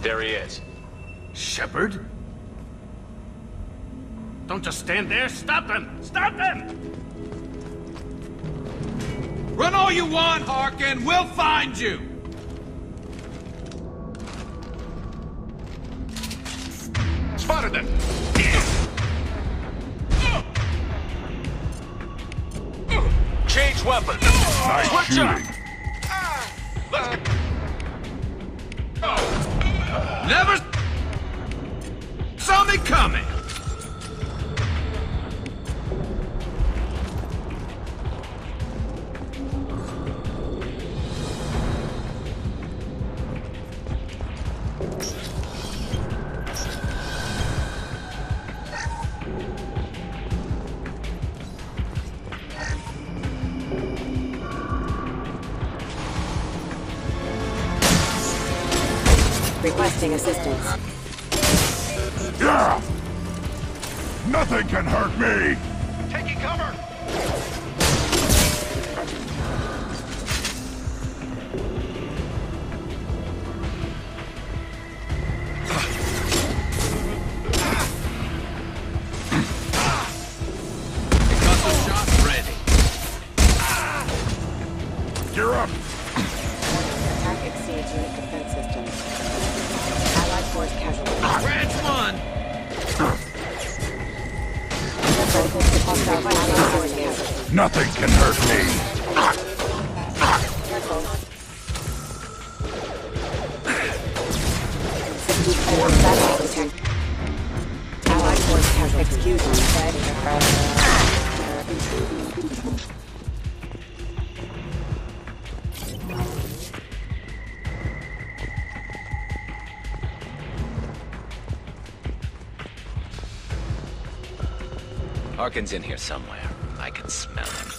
There he is. Shepard? Don't just stand there. Stop him! Stop him! Run all you want, Harkin. We'll find you. Spotted them! Change weapons! Nice Switch up! shooting. Let's go! Never saw me coming. Requesting assistance. Yeah! Nothing can hurt me! Taking cover! Gear up! Attack exceeds unit defense systems. Allied force casualties. Branch one! Nothing can hurt me! Allied force casualties. Excuse me, Harkin's in here somewhere. I can smell him.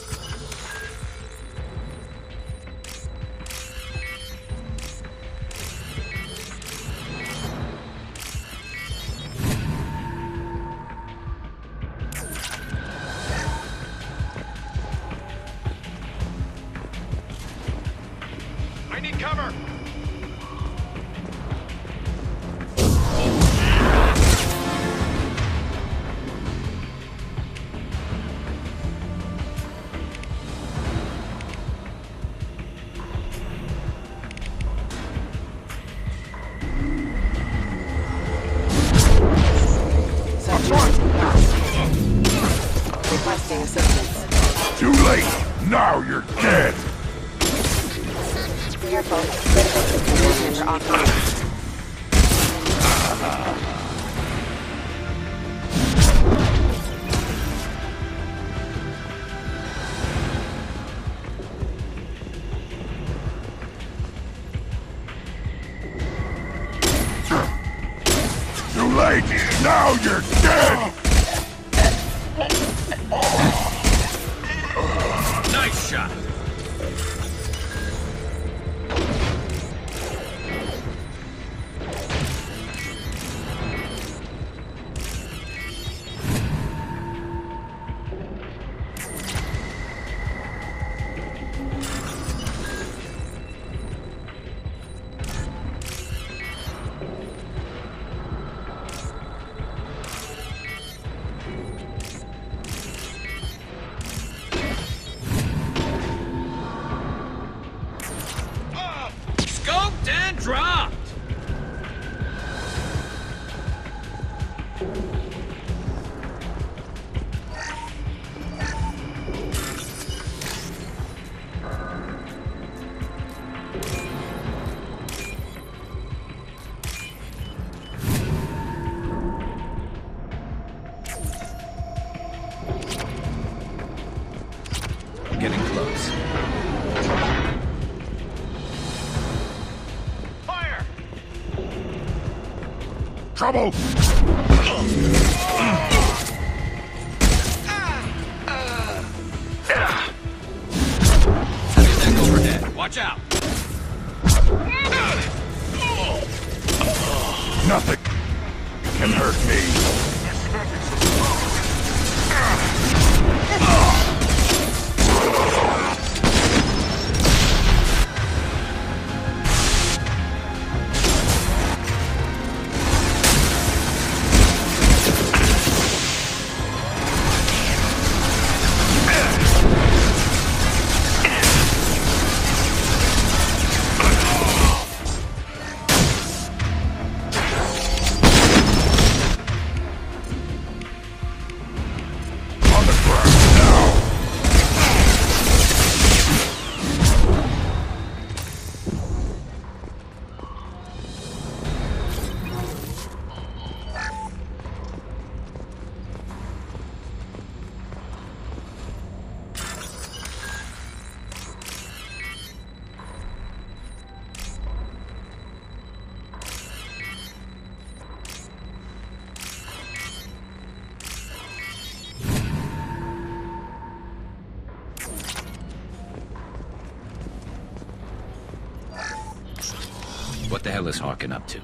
I need cover! you're dead! Careful. Critical systems are offline. Too late! Now you're dead! Nice shot! Scoped and dropped! Getting close. Trouble! Overhead. Watch out! Nothing can hurt me. What the hell is Harkin up to?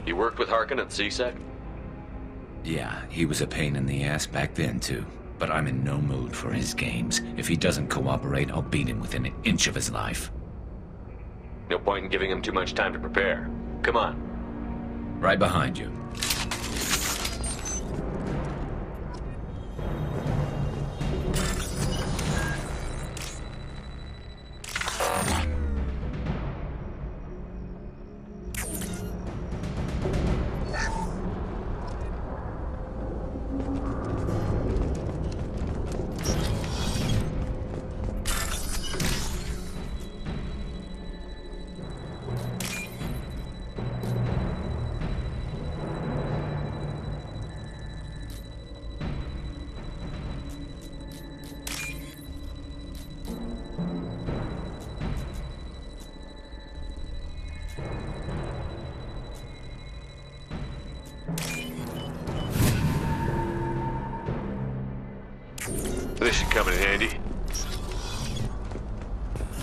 You worked with Harkin at CSEC? Yeah, he was a pain in the ass back then, too. But I'm in no mood for his games. If he doesn't cooperate, I'll beat him within an inch of his life. No point in giving him too much time to prepare. Come on. Right behind you. This should come in handy.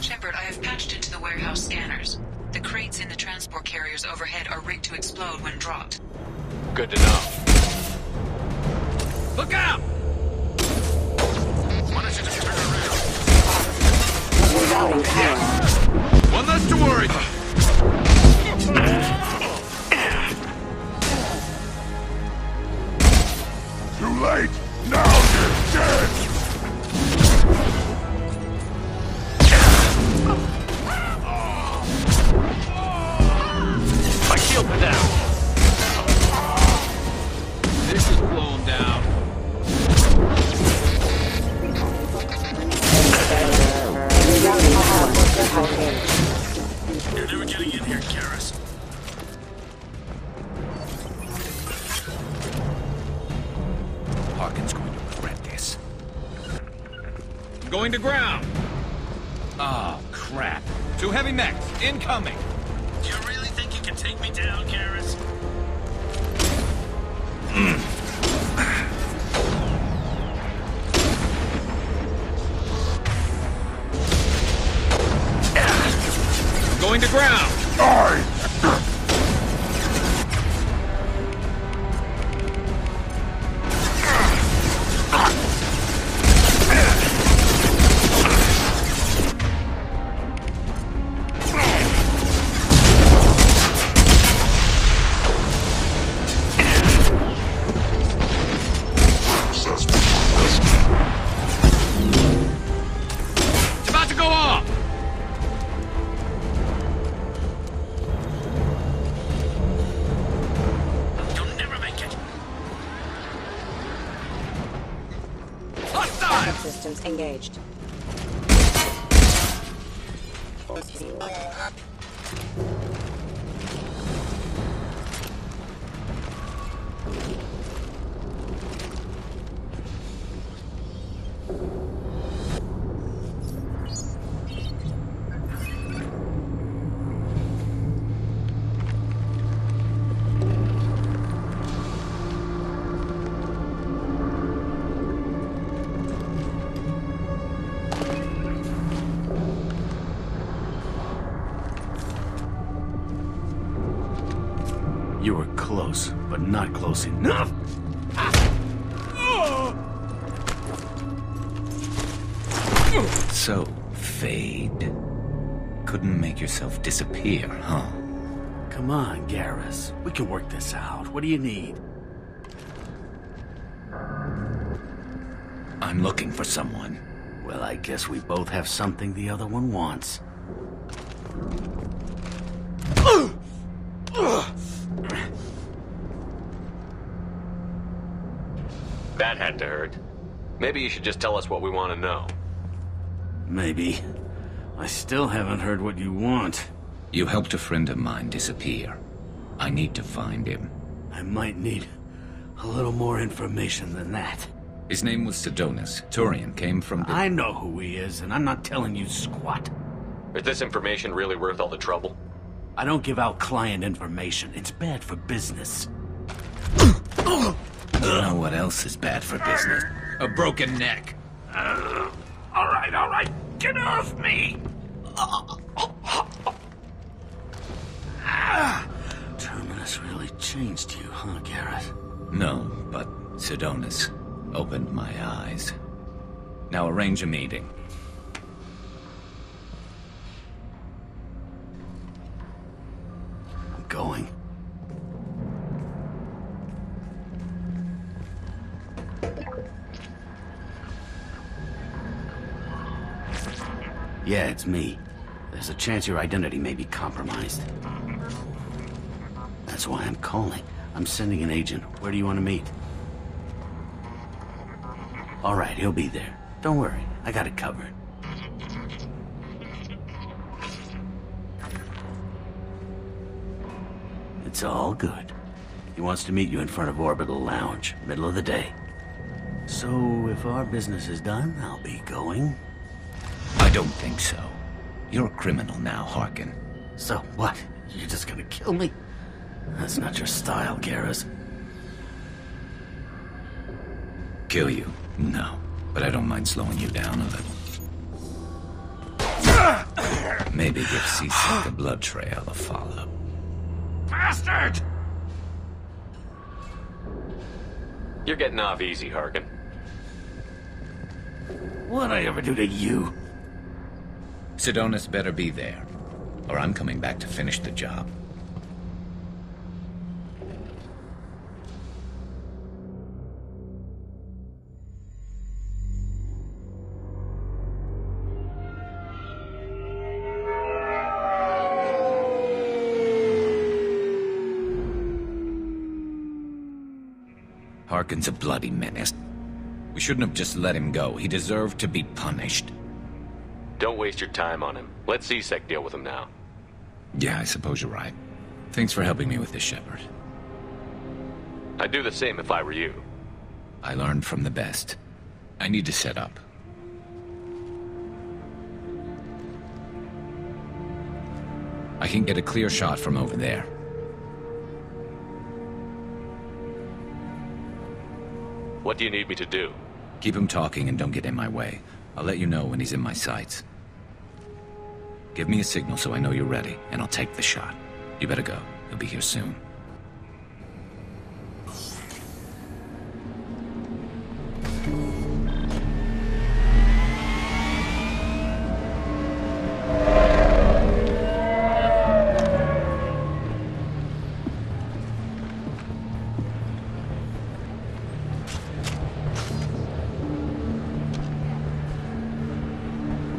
Shepard, I have patched into the warehouse scanners. The crates in the transport carriers overhead are rigged to explode when dropped. Good to know. Look out! Why don't you just turn around? One less to worry. Too late! Now you're dead! My shields are down. This is close. Going to ground. Oh, crap. 2 heavy mechs, incoming. Do you really think you can take me down, Garrus? Going to ground. It's about to go off. Systems engaged. You were close, but not close enough. So, Fade. Couldn't make yourself disappear, huh? Come on, Garrus. We can work this out. What do you need? I'm looking for someone. Well, I guess we both have something the other one wants. That had to hurt. Maybe you should just tell us what we want to know. Maybe. I still haven't heard what you want. You helped a friend of mine disappear. I need to find him. I might need a little more information than that. His name was Sidonis. Turian came from the... I know who he is, and I'm not telling you squat. Is this information really worth all the trouble? I don't give out client information. It's bad for business. You know what else is bad for business? A broken neck. All right. Get off me! Terminus really changed you, huh, Garrett? No, but Sidonis opened my eyes. Now arrange a meeting. I'm going. Yeah, it's me. There's a chance your identity may be compromised. That's why I'm calling. I'm sending an agent. Where do you want to meet? All right, he'll be there. Don't worry, I got it covered. It's all good. He wants to meet you in front of Orbital Lounge, middle of the day. So, if our business is done, I'll be going. I don't think so. You're a criminal now, Harkin. So what? You're just gonna kill me? That's not your style, Garrus. Kill you? No. But I don't mind slowing you down a little. Maybe give Seasick the blood trail a follow. Bastard! You're getting off easy, Harkin. What'd I ever do to you? Sidonis better be there, or I'm coming back to finish the job. Harkin's a bloody menace. We shouldn't have just let him go. He deserved to be punished. Don't waste your time on him. Let C-Sec deal with him now. Yeah, I suppose you're right. Thanks for helping me with this, Shepard. I'd do the same if I were you. I learned from the best. I need to set up. I can get a clear shot from over there. What do you need me to do? Keep him talking and don't get in my way. I'll let you know when he's in my sights. Give me a signal so I know you're ready, and I'll take the shot. You better go. He'll be here soon.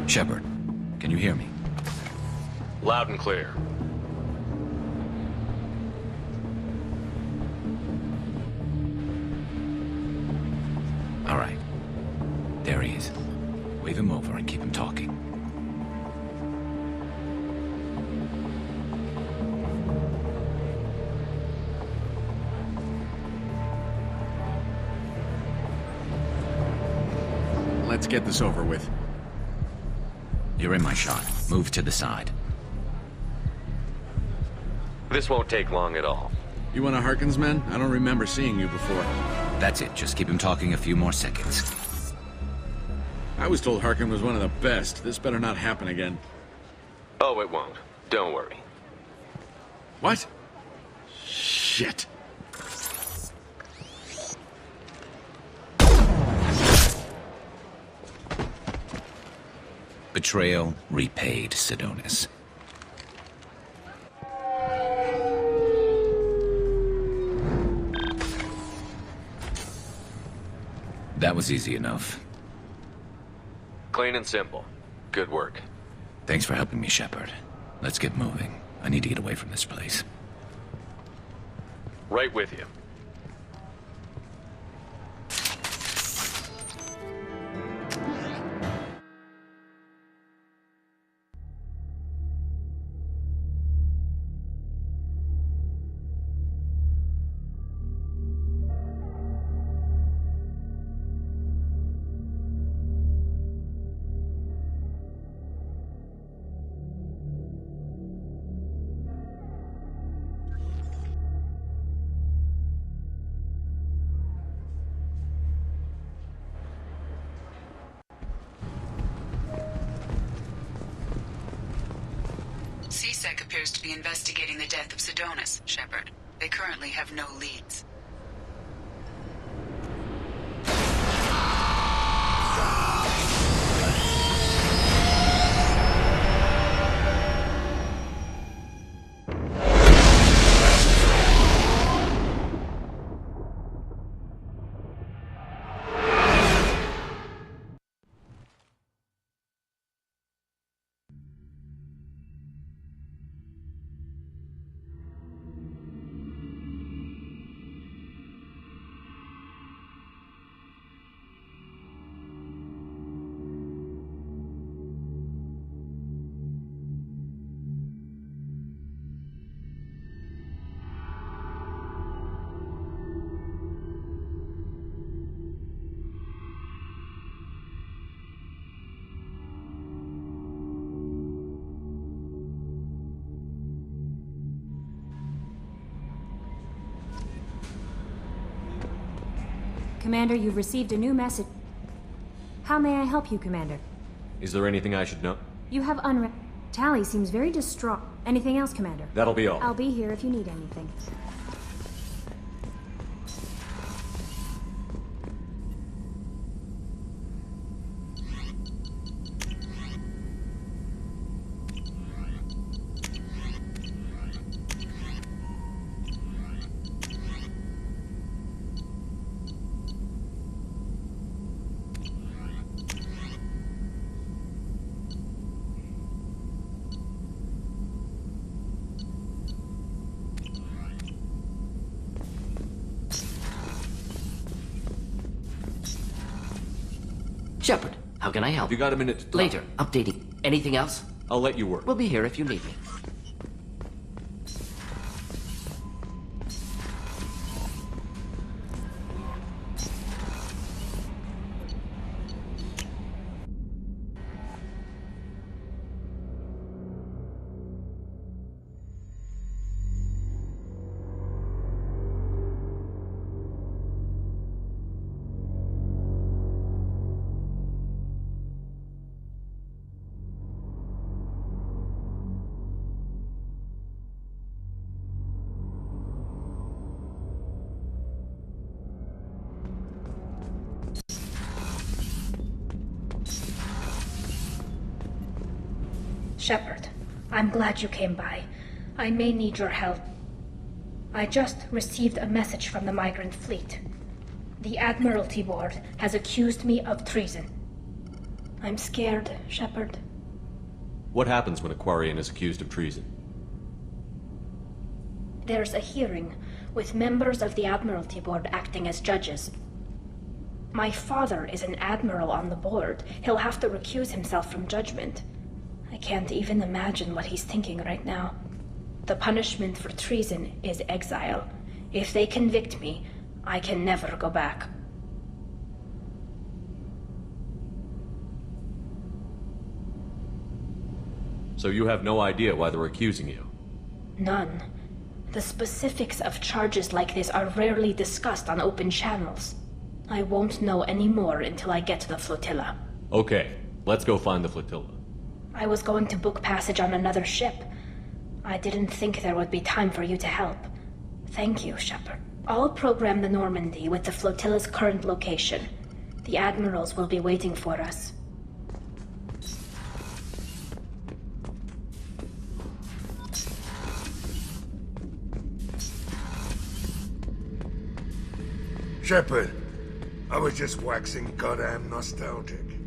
Shepard, can you hear me? Loud and clear. All right. There he is. Wave him over and keep him talking. Let's get this over with. You're in my shot. Move to the side. This won't take long at all. You want a Harkins, man? I don't remember seeing you before. That's it. Just keep him talking a few more seconds. I was told Harkin was one of the best. This better not happen again. Oh, it won't. Don't worry. What? Shit. Betrayal repaid, Sidonis. That was easy enough. Clean and simple. Good work. Thanks for helping me, Shepard. Let's get moving. I need to get away from this place. Right with you. CSEC appears to be investigating the death of Sidonis, Shepard. They currently have no leads. Commander, you've received a new message. How may I help you, Commander? Is there anything I should know? You have Tali seems very distraught. Anything else, Commander? That'll be all. I'll be here if you need anything. Shepard, how can I help? Have you got a minute to talk? Later, updating. Anything else? I'll let you work. We'll be here if you need me. Shepard, I'm glad you came by. I may need your help. I just received a message from the migrant fleet. The Admiralty Board has accused me of treason. I'm scared, Shepard. What happens when a Quarian is accused of treason? There's a hearing, with members of the Admiralty Board acting as judges. My father is an admiral on the board. He'll have to recuse himself from judgment. I can't even imagine what he's thinking right now. The punishment for treason is exile. If they convict me, I can never go back. So you have no idea why they're accusing you? None. The specifics of charges like this are rarely discussed on open channels. I won't know any more until I get to the flotilla. Okay, let's go find the flotilla. I was going to book passage on another ship. I didn't think there would be time for you to help. Thank you, Shepard. I'll program the Normandy with the flotilla's current location. The admirals will be waiting for us. Shepard, I was just waxing goddamn nostalgic.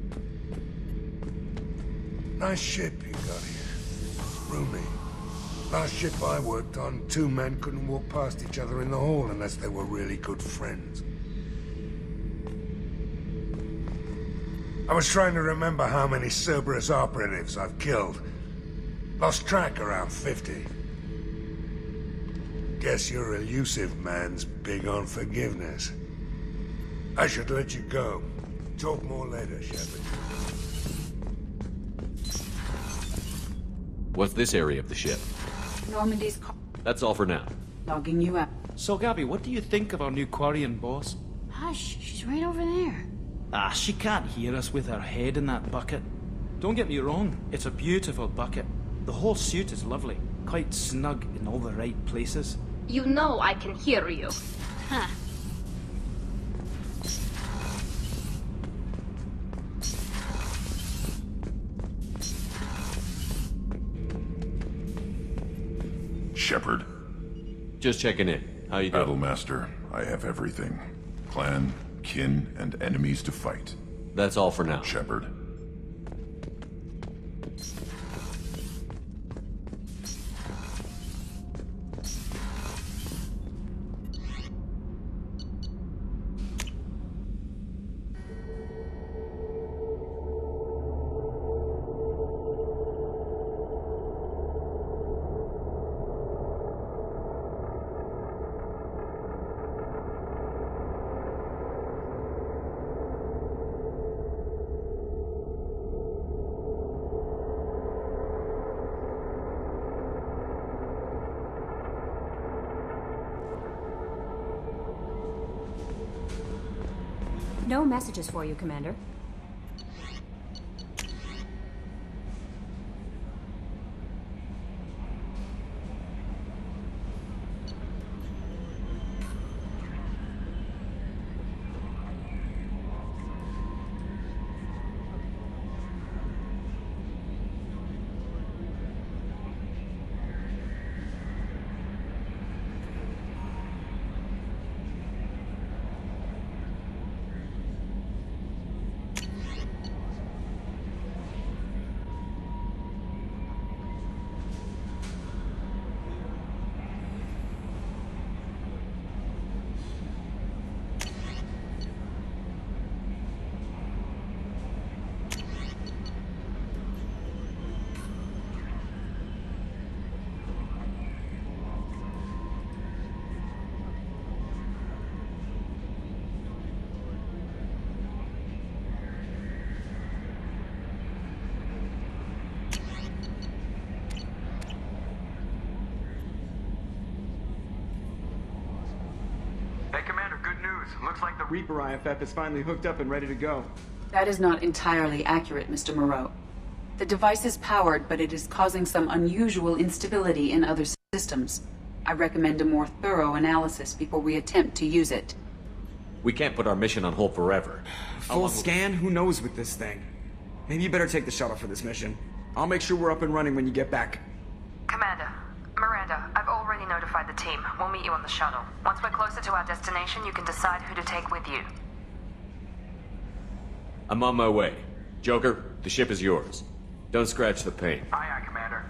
Nice ship you got here. Roomy. Last ship I worked on, two men couldn't walk past each other in the hall unless they were really good friends. I was trying to remember how many Cerberus operatives I've killed. Lost track around 50. Guess your elusive man's big on forgiveness. I should let you go. Talk more later, Shepard. What's this area of the ship? Normandy's That's all for now. logging you out. So, Gabby, what do you think of our new Quarian boss? Hush, she's right over there. Ah, she can't hear us with her head in that bucket. Don't get me wrong, it's a beautiful bucket. The whole suit is lovely, quite snug in all the right places. You know I can hear you. Huh. Shepard. Just checking in. How you doing? Battlemaster, I have everything. Clan, kin, and enemies to fight. That's all for now. Shepard. No messages for you, Commander. Hey, Commander, good news. Looks like the Reaper IFF is finally hooked up and ready to go. That is not entirely accurate, Mr. Moreau. The device is powered, but it is causing some unusual instability in other systems. I recommend a more thorough analysis before we attempt to use it. We can't put our mission on hold forever. Full scan? Who knows with this thing? Maybe you better take the shuttle for this mission. I'll make sure we're up and running when you get back. Commander, Miranda, I've already notified the team. We'll meet you on the shuttle. Once we're closer to our destination, you can decide who to take with you. I'm on my way. Joker, the ship is yours. Don't scratch the paint. Aye, aye, Commander.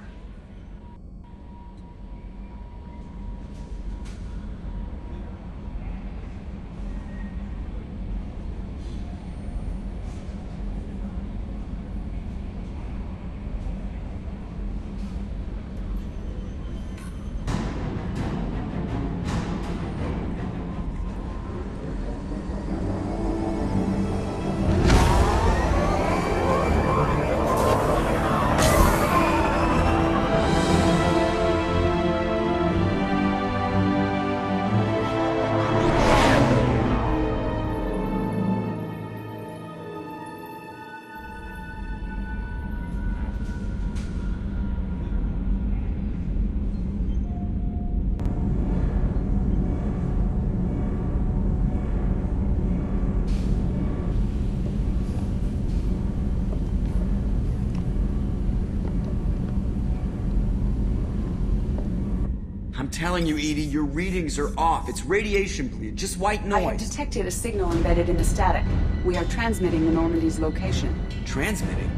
I'm telling you, Edie, your readings are off. It's radiation bleed, just white noise. I have detected a signal embedded in the static. We are transmitting the Normandy's location. Transmitting?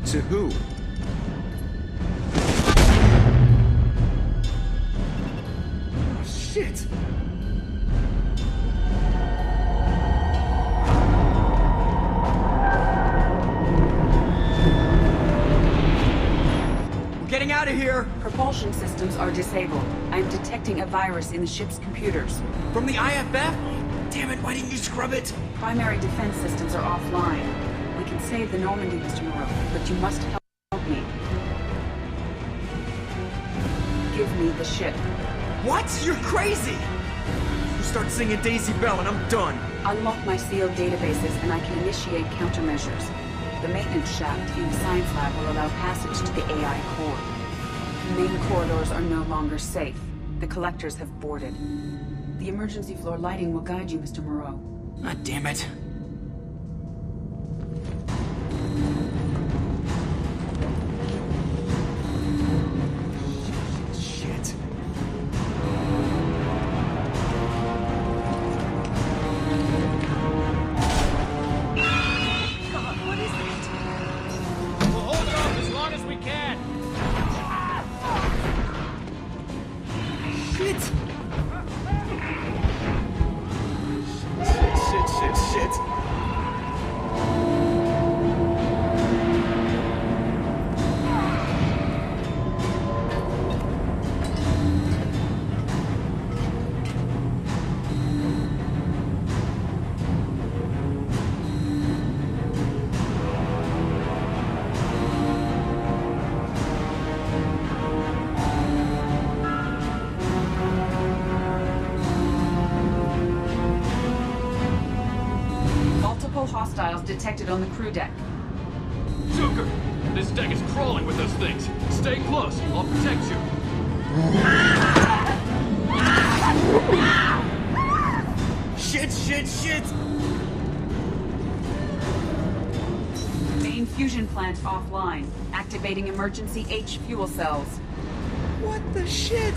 To who? Oh, shit! Getting out of here! Propulsion systems are disabled. I am detecting a virus in the ship's computers. From the IFF? Damn it, why didn't you scrub it? Primary defense systems are offline. We can save the Normandy, Mr. Moreau, but you must help me. Give me the ship. What? You're crazy! You start singing Daisy Bell and I'm done. Unlock my sealed databases and I can initiate countermeasures. The maintenance shaft in the science lab will allow passage to the AI core. The main corridors are no longer safe. The collectors have boarded. The emergency floor lighting will guide you, Mr. Moreau. God damn it. Shit. God, what is that? We'll hold it off as long as we can. Shit! Shit. Multiple hostiles detected on the crew deck. Joker, this deck is crawling with those things. Stay close. I'll protect you. Shit! Main fusion plant offline. Activating emergency H fuel cells. What the shit?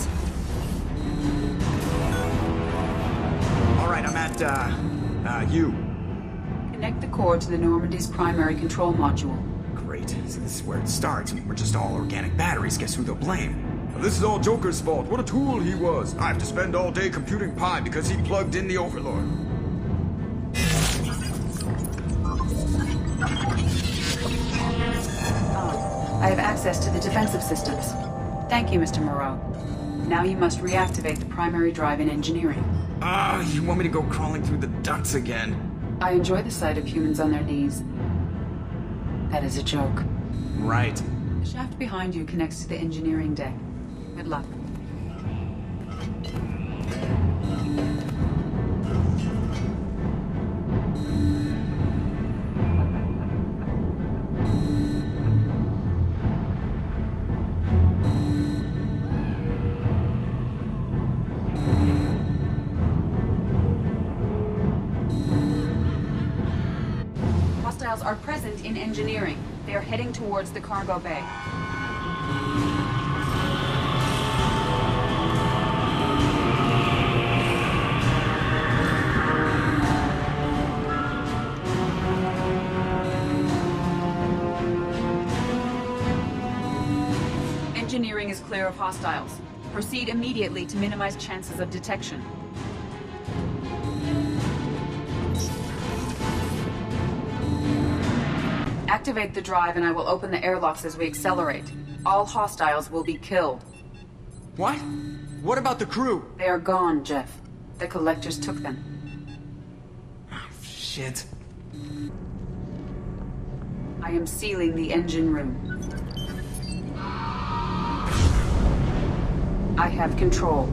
Alright, I'm at, you. Connect the core to the Normandy's primary control module. Great. So this is where it starts. I mean, we're just all organic batteries. Guess who they'll blame? This is all Joker's fault. What a tool he was. I have to spend all day computing pi because he plugged in the Overlord. I have access to the defensive systems. Thank you, Mr. Moreau. Now you must reactivate the primary drive in engineering. You want me to go crawling through the ducts again? I enjoy the sight of humans on their knees. That is a joke. Right. The shaft behind you connects to the engineering deck. Good luck. are present in engineering. They are heading towards the cargo bay. Engineering is clear of hostiles. Proceed immediately to minimize chances of detection. Activate the drive and I will open the airlocks as we accelerate. All hostiles will be killed. What? What about the crew? They are gone, Jeff. The collectors took them. Shit. I am sealing the engine room. I have control.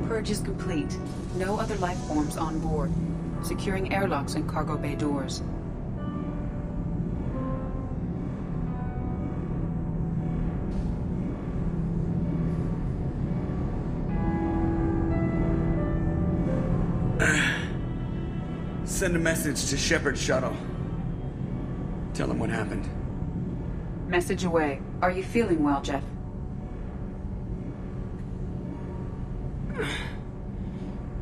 Purge is complete. No other life forms on board. Securing airlocks and cargo bay doors. Send a message to Shepard's shuttle. Tell him what happened. Message away. Are you feeling well, Jeff?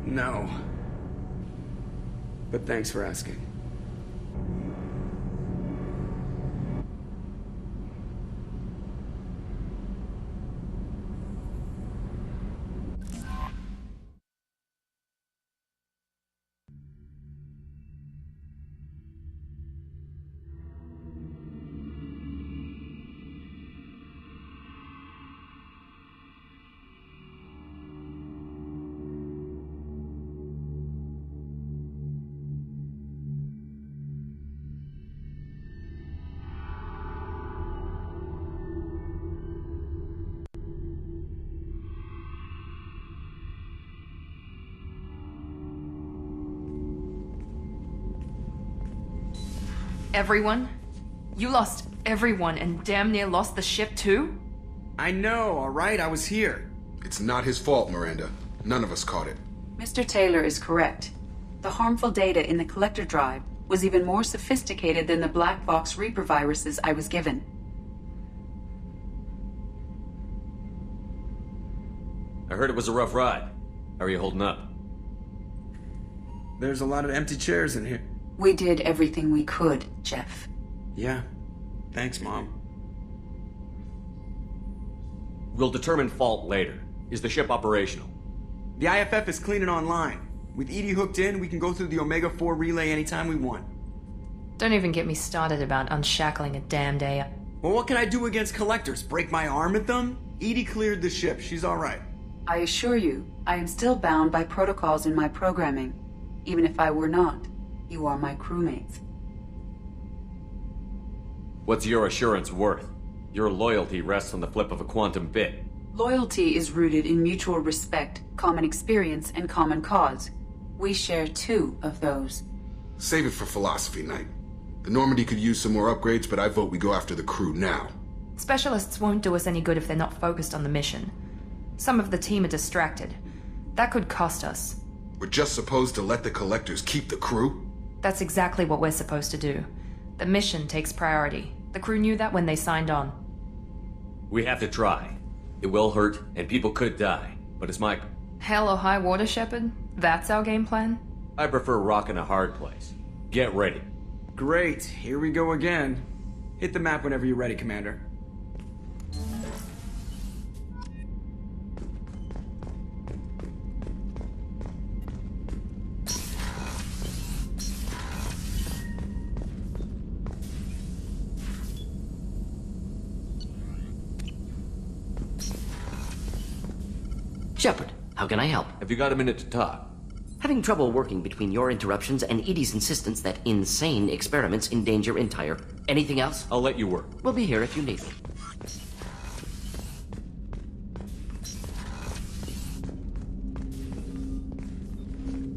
No. But thanks for asking. Everyone? You lost everyone and damn near lost the ship too? I know, alright? I was here. It's not his fault, Miranda. None of us caught it. Mr. Taylor is correct. The harmful data in the collector drive was even more sophisticated than the black box Reaper viruses I was given. I heard it was a rough ride. How are you holding up? There's a lot of empty chairs in here. We did everything we could, Jeff. Yeah. Thanks, Mom. We'll determine fault later. Is the ship operational? The IFF is clean and online. With EDI hooked in, we can go through the Omega-4 relay anytime we want. Don't even get me started about unshackling a damned AI. Well, what can I do against collectors? Break my arm at them? EDI cleared the ship. She's alright. I assure you, I am still bound by protocols in my programming. Even if I were not, you are my crewmates. What's your assurance worth? Your loyalty rests on the flip of a quantum bit. Loyalty is rooted in mutual respect, common experience, and common cause. We share two of those. Save it for philosophy night. The Normandy could use some more upgrades, but I vote we go after the crew now. Specialists won't do us any good if they're not focused on the mission. Some of the team are distracted. That could cost us. We're just supposed to let the collectors keep the crew? That's exactly what we're supposed to do. The mission takes priority. The crew knew that when they signed on. We have to try. It will hurt, and people could die. But it's my... Hell or high water, Shepard? That's our game plan? I prefer rock in a hard place. Get ready. Great. Here we go again. Hit the map whenever you're ready, Commander. Shepard, how can I help? Have you got a minute to talk? Having trouble working between your interruptions and Edie's insistence that insane experiments endanger entire... Anything else? I'll let you work. We'll be here if you need me.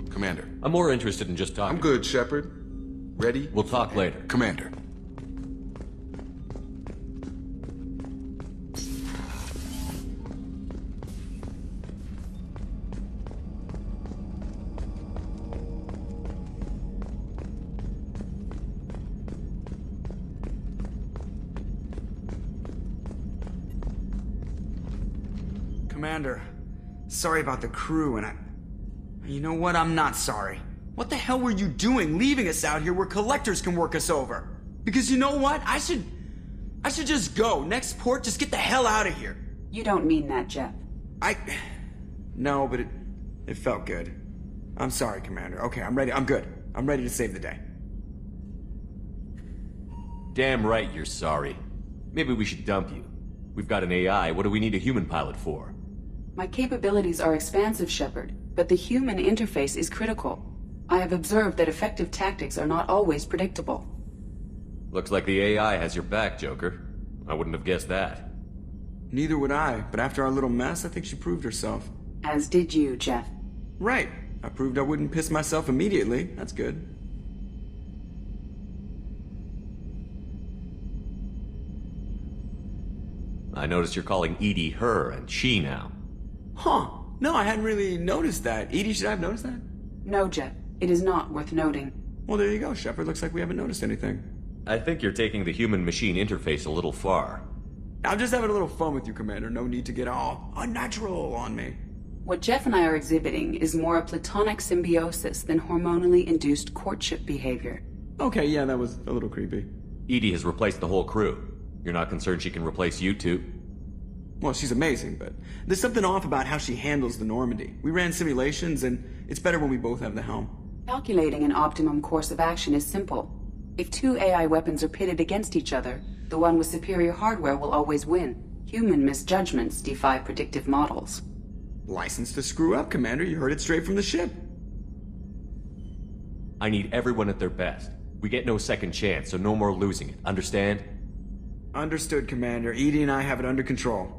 Commander. I'm more interested in just talking. I'm good, Shepard. Ready? We'll talk later. Commander. Commander, sorry about the crew, and You know what? I'm not sorry. What the hell were you doing leaving us out here where collectors can work us over? Because you know what? I should just go. Next port, just get the hell out of here. You don't mean that, Jeff. No, but it felt good. I'm sorry, Commander. Okay, I'm ready. I'm good. I'm ready to save the day. Damn right you're sorry. Maybe we should dump you. We've got an AI. What do we need a human pilot for? My capabilities are expansive, Shepard, but the human interface is critical. I have observed that effective tactics are not always predictable. Looks like the AI has your back, Joker. I wouldn't have guessed that. Neither would I, but after our little mess, I think she proved herself. As did you, Jeff. Right. I proved I wouldn't piss myself immediately. That's good. I noticed you're calling Edie her and she now. Huh. No, I hadn't really noticed that. Edie, should I have noticed that? No, Jeff. It is not worth noting. Well, there you go, Shepard. Looks like we haven't noticed anything. I think you're taking the human-machine interface a little far. I'm just having a little fun with you, Commander. No need to get all unnatural on me. What Jeff and I are exhibiting is more a platonic symbiosis than hormonally induced courtship behavior. Okay, yeah, that was a little creepy. Edie has replaced the whole crew. You're not concerned she can replace you two? Well, she's amazing, but there's something off about how she handles the Normandy. We ran simulations, and it's better when we both have the helm. Calculating an optimum course of action is simple. If two AI weapons are pitted against each other, the one with superior hardware will always win. Human misjudgments defy predictive models. License to screw up, Commander. You heard it straight from the ship. I need everyone at their best. We get no second chance, so no more losing it. Understand? Understood, Commander. Edie and I have it under control.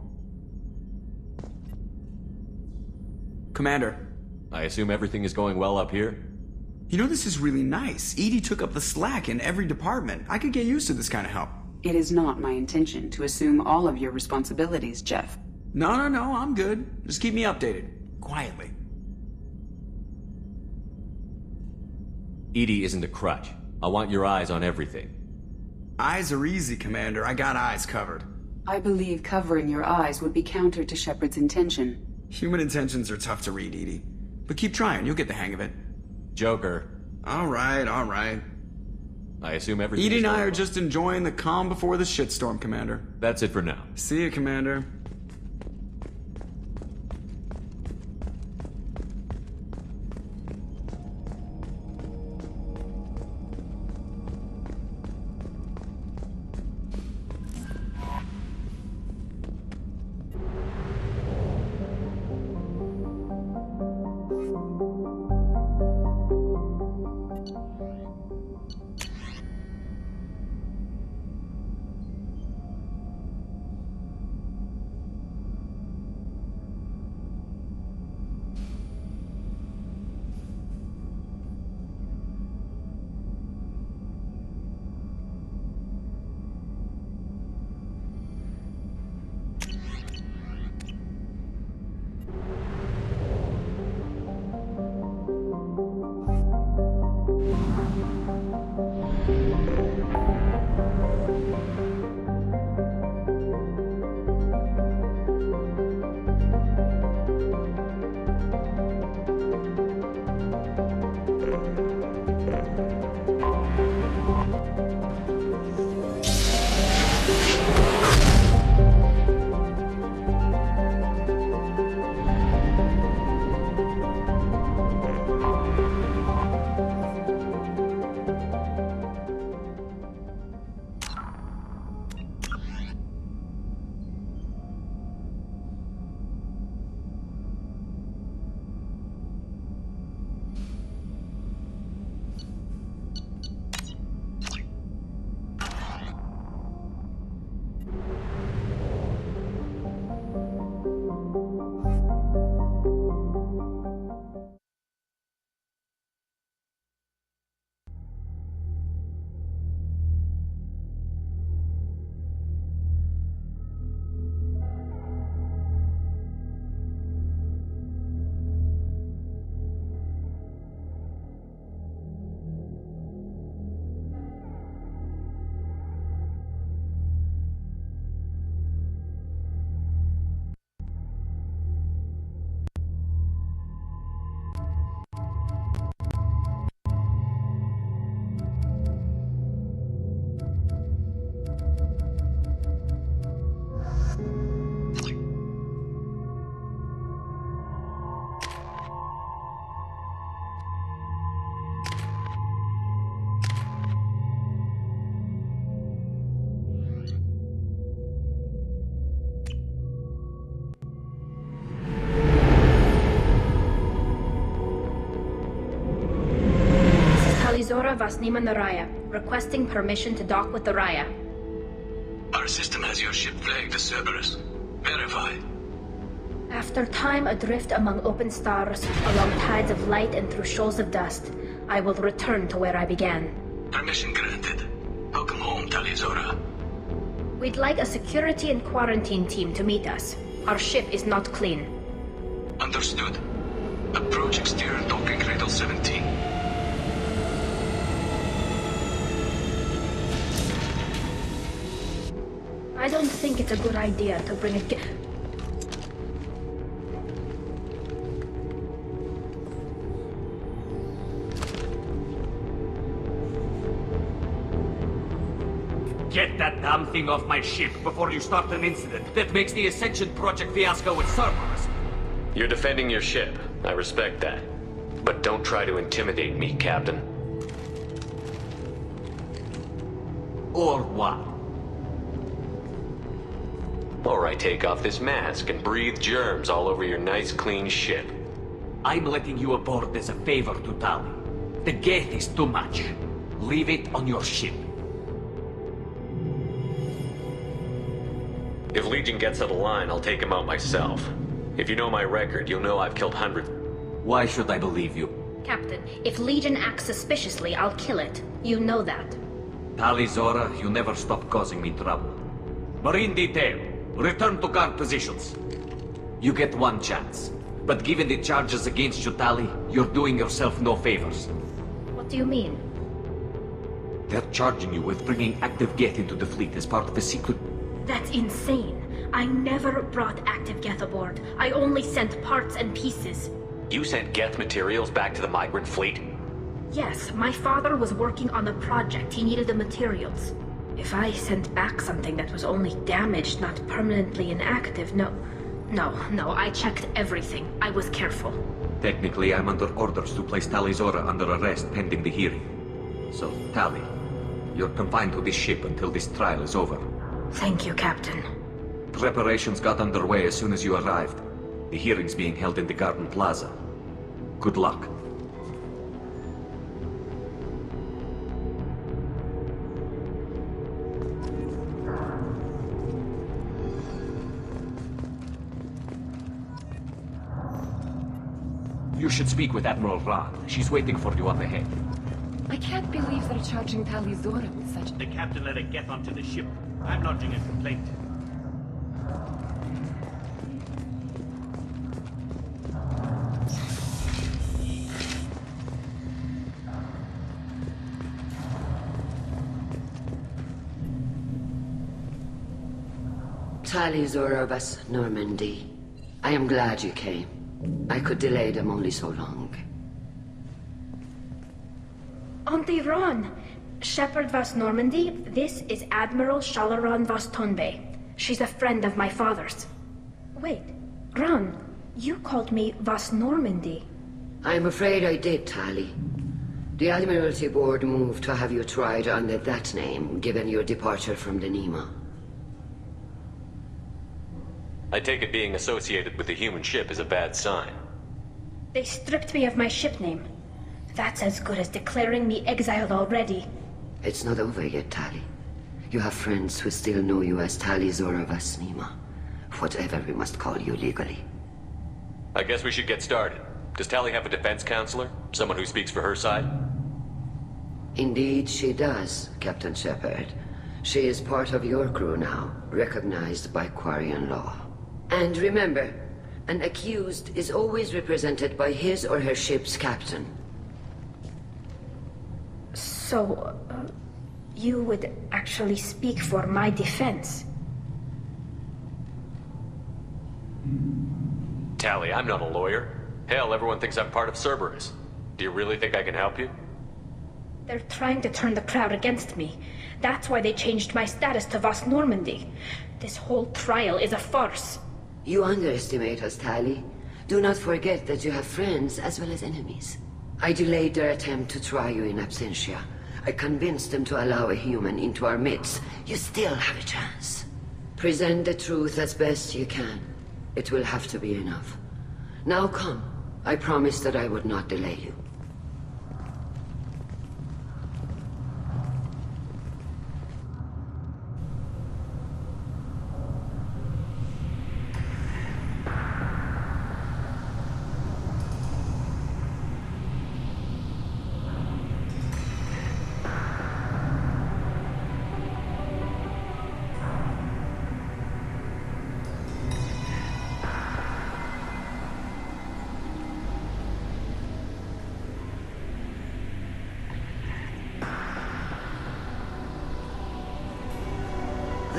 Commander. I assume everything is going well up here? You know, this is really nice. Edie took up the slack in every department. I could get used to this kind of help. It is not my intention to assume all of your responsibilities, Jeff. No, I'm good. Just keep me updated. Quietly. Edie isn't a crutch. I want your eyes on everything. Eyes are easy, Commander. I got eyes covered. I believe covering your eyes would be counter to Shepard's intention. Human intentions are tough to read, Edie. But keep trying. You'll get the hang of it. Joker. All right. I assume everything Edie and I are just enjoying the calm before the shitstorm, Commander. That's it for now. See you, Commander. Vasnima Naraya, requesting permission to dock with the Raya. Our system has your ship flagged as Cerberus. Verify. After time adrift among open stars, along tides of light and through shoals of dust, I will return to where I began. Permission granted. Welcome home, Tali Zora. We'd like a security and quarantine team to meet us. Our ship is not clean. Understood. Approach exterior docking cradle 17. I don't think it's a good idea to bring a Get that damn thing off my ship before you start an incident that makes the Ascension Project fiasco with Cerberus. You're defending your ship. I respect that. But don't try to intimidate me, Captain. Or what? Or I take off this mask and breathe germs all over your nice, clean ship. I'm letting you aboard as a favor to Tali. The gate is too much. Leave it on your ship. If Legion gets out of line, I'll take him out myself. If you know my record, you'll know I've killed hundreds. Why should I believe you? Captain, if Legion acts suspiciously, I'll kill it. You know that. Tali Zora, you never stop causing me trouble. Marine detail, return to guard positions. You get one chance. But given the charges against you, Tali, you're doing yourself no favors. What do you mean? They're charging you with bringing active Geth into the fleet as part of a secret... That's insane. I never brought active Geth aboard. I only sent parts and pieces. You sent Geth materials back to the migrant fleet? Yes, my father was working on a project. He needed the materials. If I sent back something that was only damaged, not permanently inactive, no, I checked everything. I was careful. Technically, I'm under orders to place Tali Zora under arrest pending the hearing. So, Tali, you're confined to this ship until this trial is over. Thank you, Captain. Preparations got underway as soon as you arrived. The hearing's being held in the Garden Plaza. Good luck. You should speak with Admiral Rand. She's waiting for you on the head. I can't believe they're charging Tali Zora with such... The captain let it get onto the ship. I'm lodging a complaint. Tali Zora Vas Normandy. I am glad you came. I could delay them only so long. Auntie Ron! Shepherd Vas Normandy, this is Admiral Shalaran Vas Tonbe. She's a friend of my father's. Wait, Ron, you called me Vas Normandy. I'm afraid I did, Tali. The Admiralty Board moved to have you tried under that name, given your departure from the Nima. I take it being associated with the human ship is a bad sign. They stripped me of my ship name. That's as good as declaring me exiled already. It's not over yet, Tali. You have friends who still know you as Tali Zora Vas Nima. Whatever we must call you legally. I guess we should get started. Does Tali have a defense counselor? Someone who speaks for her side? Indeed, she does, Captain Shepard. She is part of your crew now, recognized by Quarian law. And remember, an accused is always represented by his or her ship's captain. So, you would actually speak for my defense? Tali, I'm not a lawyer. Hell, everyone thinks I'm part of Cerberus. Do you really think I can help you? They're trying to turn the crowd against me. That's why they changed my status to Vas Normandy. This whole trial is a farce. You underestimate us, Tali. Do not forget that you have friends as well as enemies. I delayed their attempt to try you in absentia. I convinced them to allow a human into our midst. You still have a chance. Present the truth as best you can. It will have to be enough. Now come. I promised that I would not delay you.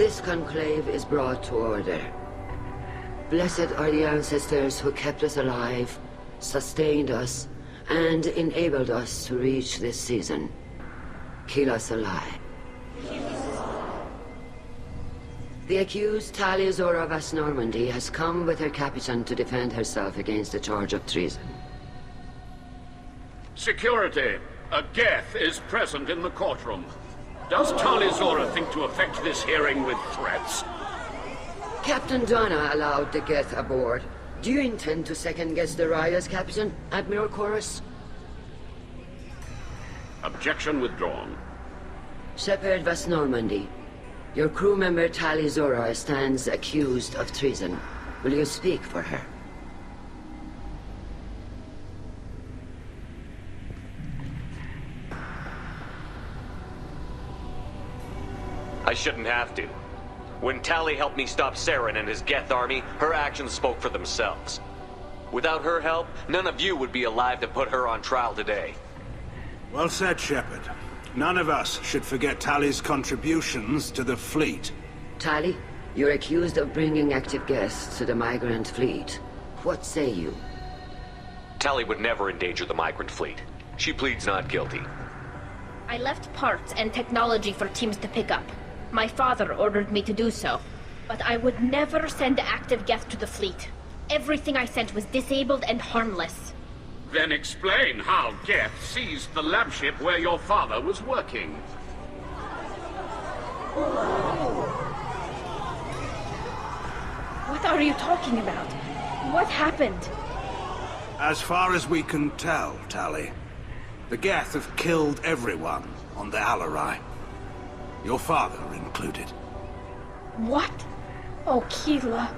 This conclave is brought to order. Blessed are the ancestors who kept us alive, sustained us, and enabled us to reach this season. Keep us alive. The accused Tali Zora of Normandy has come with her captain to defend herself against the charge of treason. Security! A Geth is present in the courtroom. Does Tali Zora think to effect this hearing with threats? Captain Donna allowed the Geth aboard. Do you intend to second-guess the Raya's captain, Admiral Chorus? Objection withdrawn. Shepard Vas Normandy. Your crew member Tali Zora stands accused of treason. Will you speak for her? I shouldn't have to. When Tali helped me stop Saren and his Geth army, her actions spoke for themselves. Without her help, none of you would be alive to put her on trial today. Well said, Shepard. None of us should forget Tali's contributions to the fleet. Tali, you're accused of bringing active guests to the migrant fleet. What say you? Tali would never endanger the migrant fleet. She pleads not guilty. I left parts and technology for teams to pick up. My father ordered me to do so. But I would never send active Geth to the fleet. Everything I sent was disabled and harmless. Then explain how Geth seized the lab ship where your father was working. What are you talking about? What happened? As far as we can tell, Tali, the Geth have killed everyone on the Alarai. Your father included. What? Oh, Keela.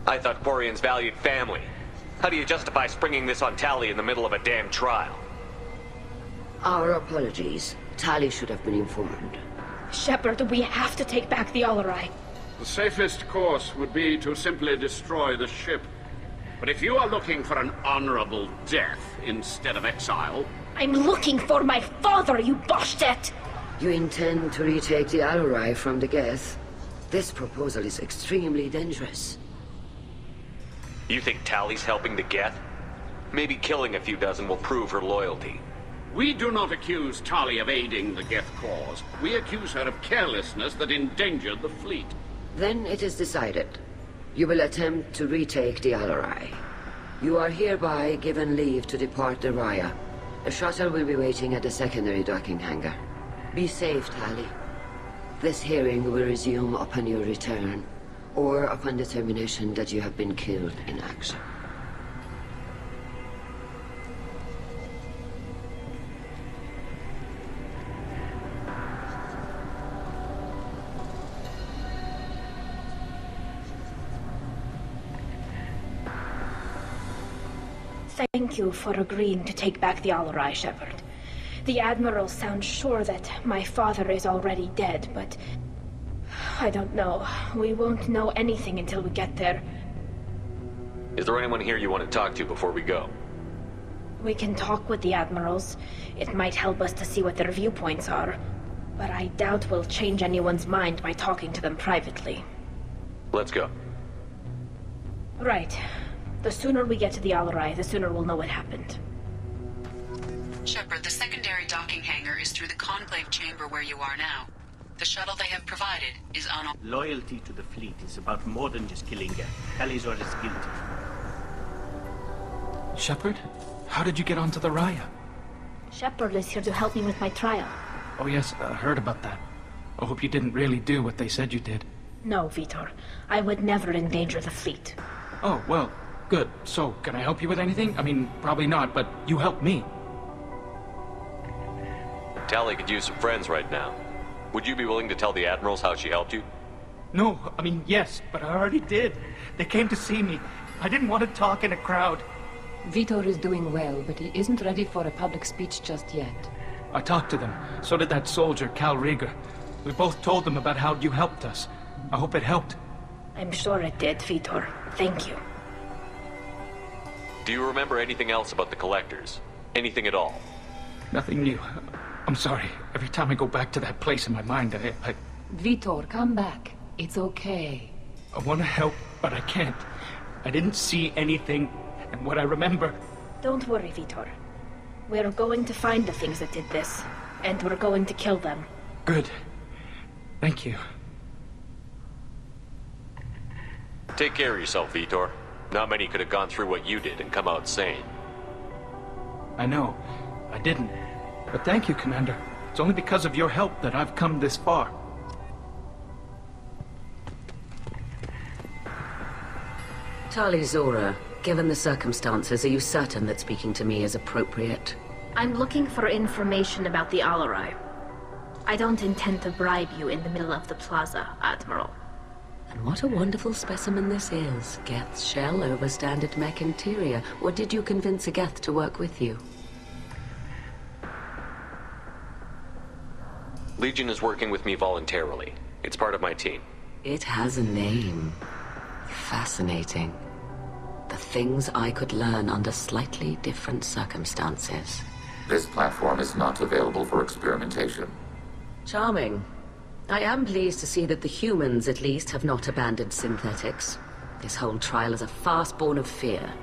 I thought Quarians valued family. How do you justify springing this on Tali in the middle of a damn trial? Our apologies. Tali should have been informed. Shepard, we have to take back the Alarai. The safest course would be to simply destroy the ship. But if you are looking for an honorable death instead of exile... I'm looking for my father, you bastet! You intend to retake the Alarai from the Geth? This proposal is extremely dangerous. You think Tali's helping the Geth? Maybe killing a few dozen will prove her loyalty. We do not accuse Tali of aiding the Geth cause. We accuse her of carelessness that endangered the fleet. Then it is decided. You will attempt to retake the Alarai. You are hereby given leave to depart the Raya. A shuttle will be waiting at the secondary docking hangar. Be safe, Tali. This hearing will resume upon your return, or upon determination that you have been killed in action. Thank you for agreeing to take back the Alarai, Shepard. The Admiral sounds sure that my father is already dead, but... I don't know. We won't know anything until we get there. Is there anyone here you want to talk to before we go? We can talk with the Admirals. It might help us to see what their viewpoints are. But I doubt we'll change anyone's mind by talking to them privately. Let's go. Right. The sooner we get to the Alarai, the sooner we'll know what happened. Shepard, the secondary docking hangar is through the Conclave chamber where you are now. The shuttle they have provided is on... Loyalty to the fleet is about more than just killing Geth. Tali Zora is guilty. Shepard? How did you get onto the Raya? Shepard is here to help me with my trial. Oh yes, I heard about that. I hope you didn't really do what they said you did. No, Vitor. I would never endanger the fleet. Oh, well, good. So, can I help you with anything? I mean, probably not, but you helped me. Tali could use some friends right now. Would you be willing to tell the Admirals how she helped you? No, I mean, yes, but I already did. They came to see me. I didn't want to talk in a crowd. Vitor is doing well, but he isn't ready for a public speech just yet. I talked to them. So did that soldier, Cal Rieger. We both told them about how you helped us. I hope it helped. I'm sure it did, Vitor. Thank you. Do you remember anything else about the Collectors? Anything at all? Nothing new. I'm sorry. Every time I go back to that place in my mind, I Vitor, come back. It's okay. want to help, but I can't. I didn't see anything, and what I remember... Don't worry, Vitor. We're going to find the things that did this, and we're going to kill them. Good. Thank you. Take care of yourself, Vitor. Not many could have gone through what you did and come out sane. I know. I didn't. But thank you, Commander. It's only because of your help that I've come this far. Tali Zora, given the circumstances, are you certain that speaking to me is appropriate? I'm looking for information about the Alarai. I don't intend to bribe you in the middle of the plaza, Admiral. And what a wonderful specimen this is. Geth's shell over standard mech interior. Or did you convince a Geth to work with you? Legion is working with me voluntarily. It's part of my team. It has a name. Fascinating. The things I could learn under slightly different circumstances. This platform is not available for experimentation. Charming. I am pleased to see that the humans, at least, have not abandoned synthetics. This whole trial is a farce born of fear.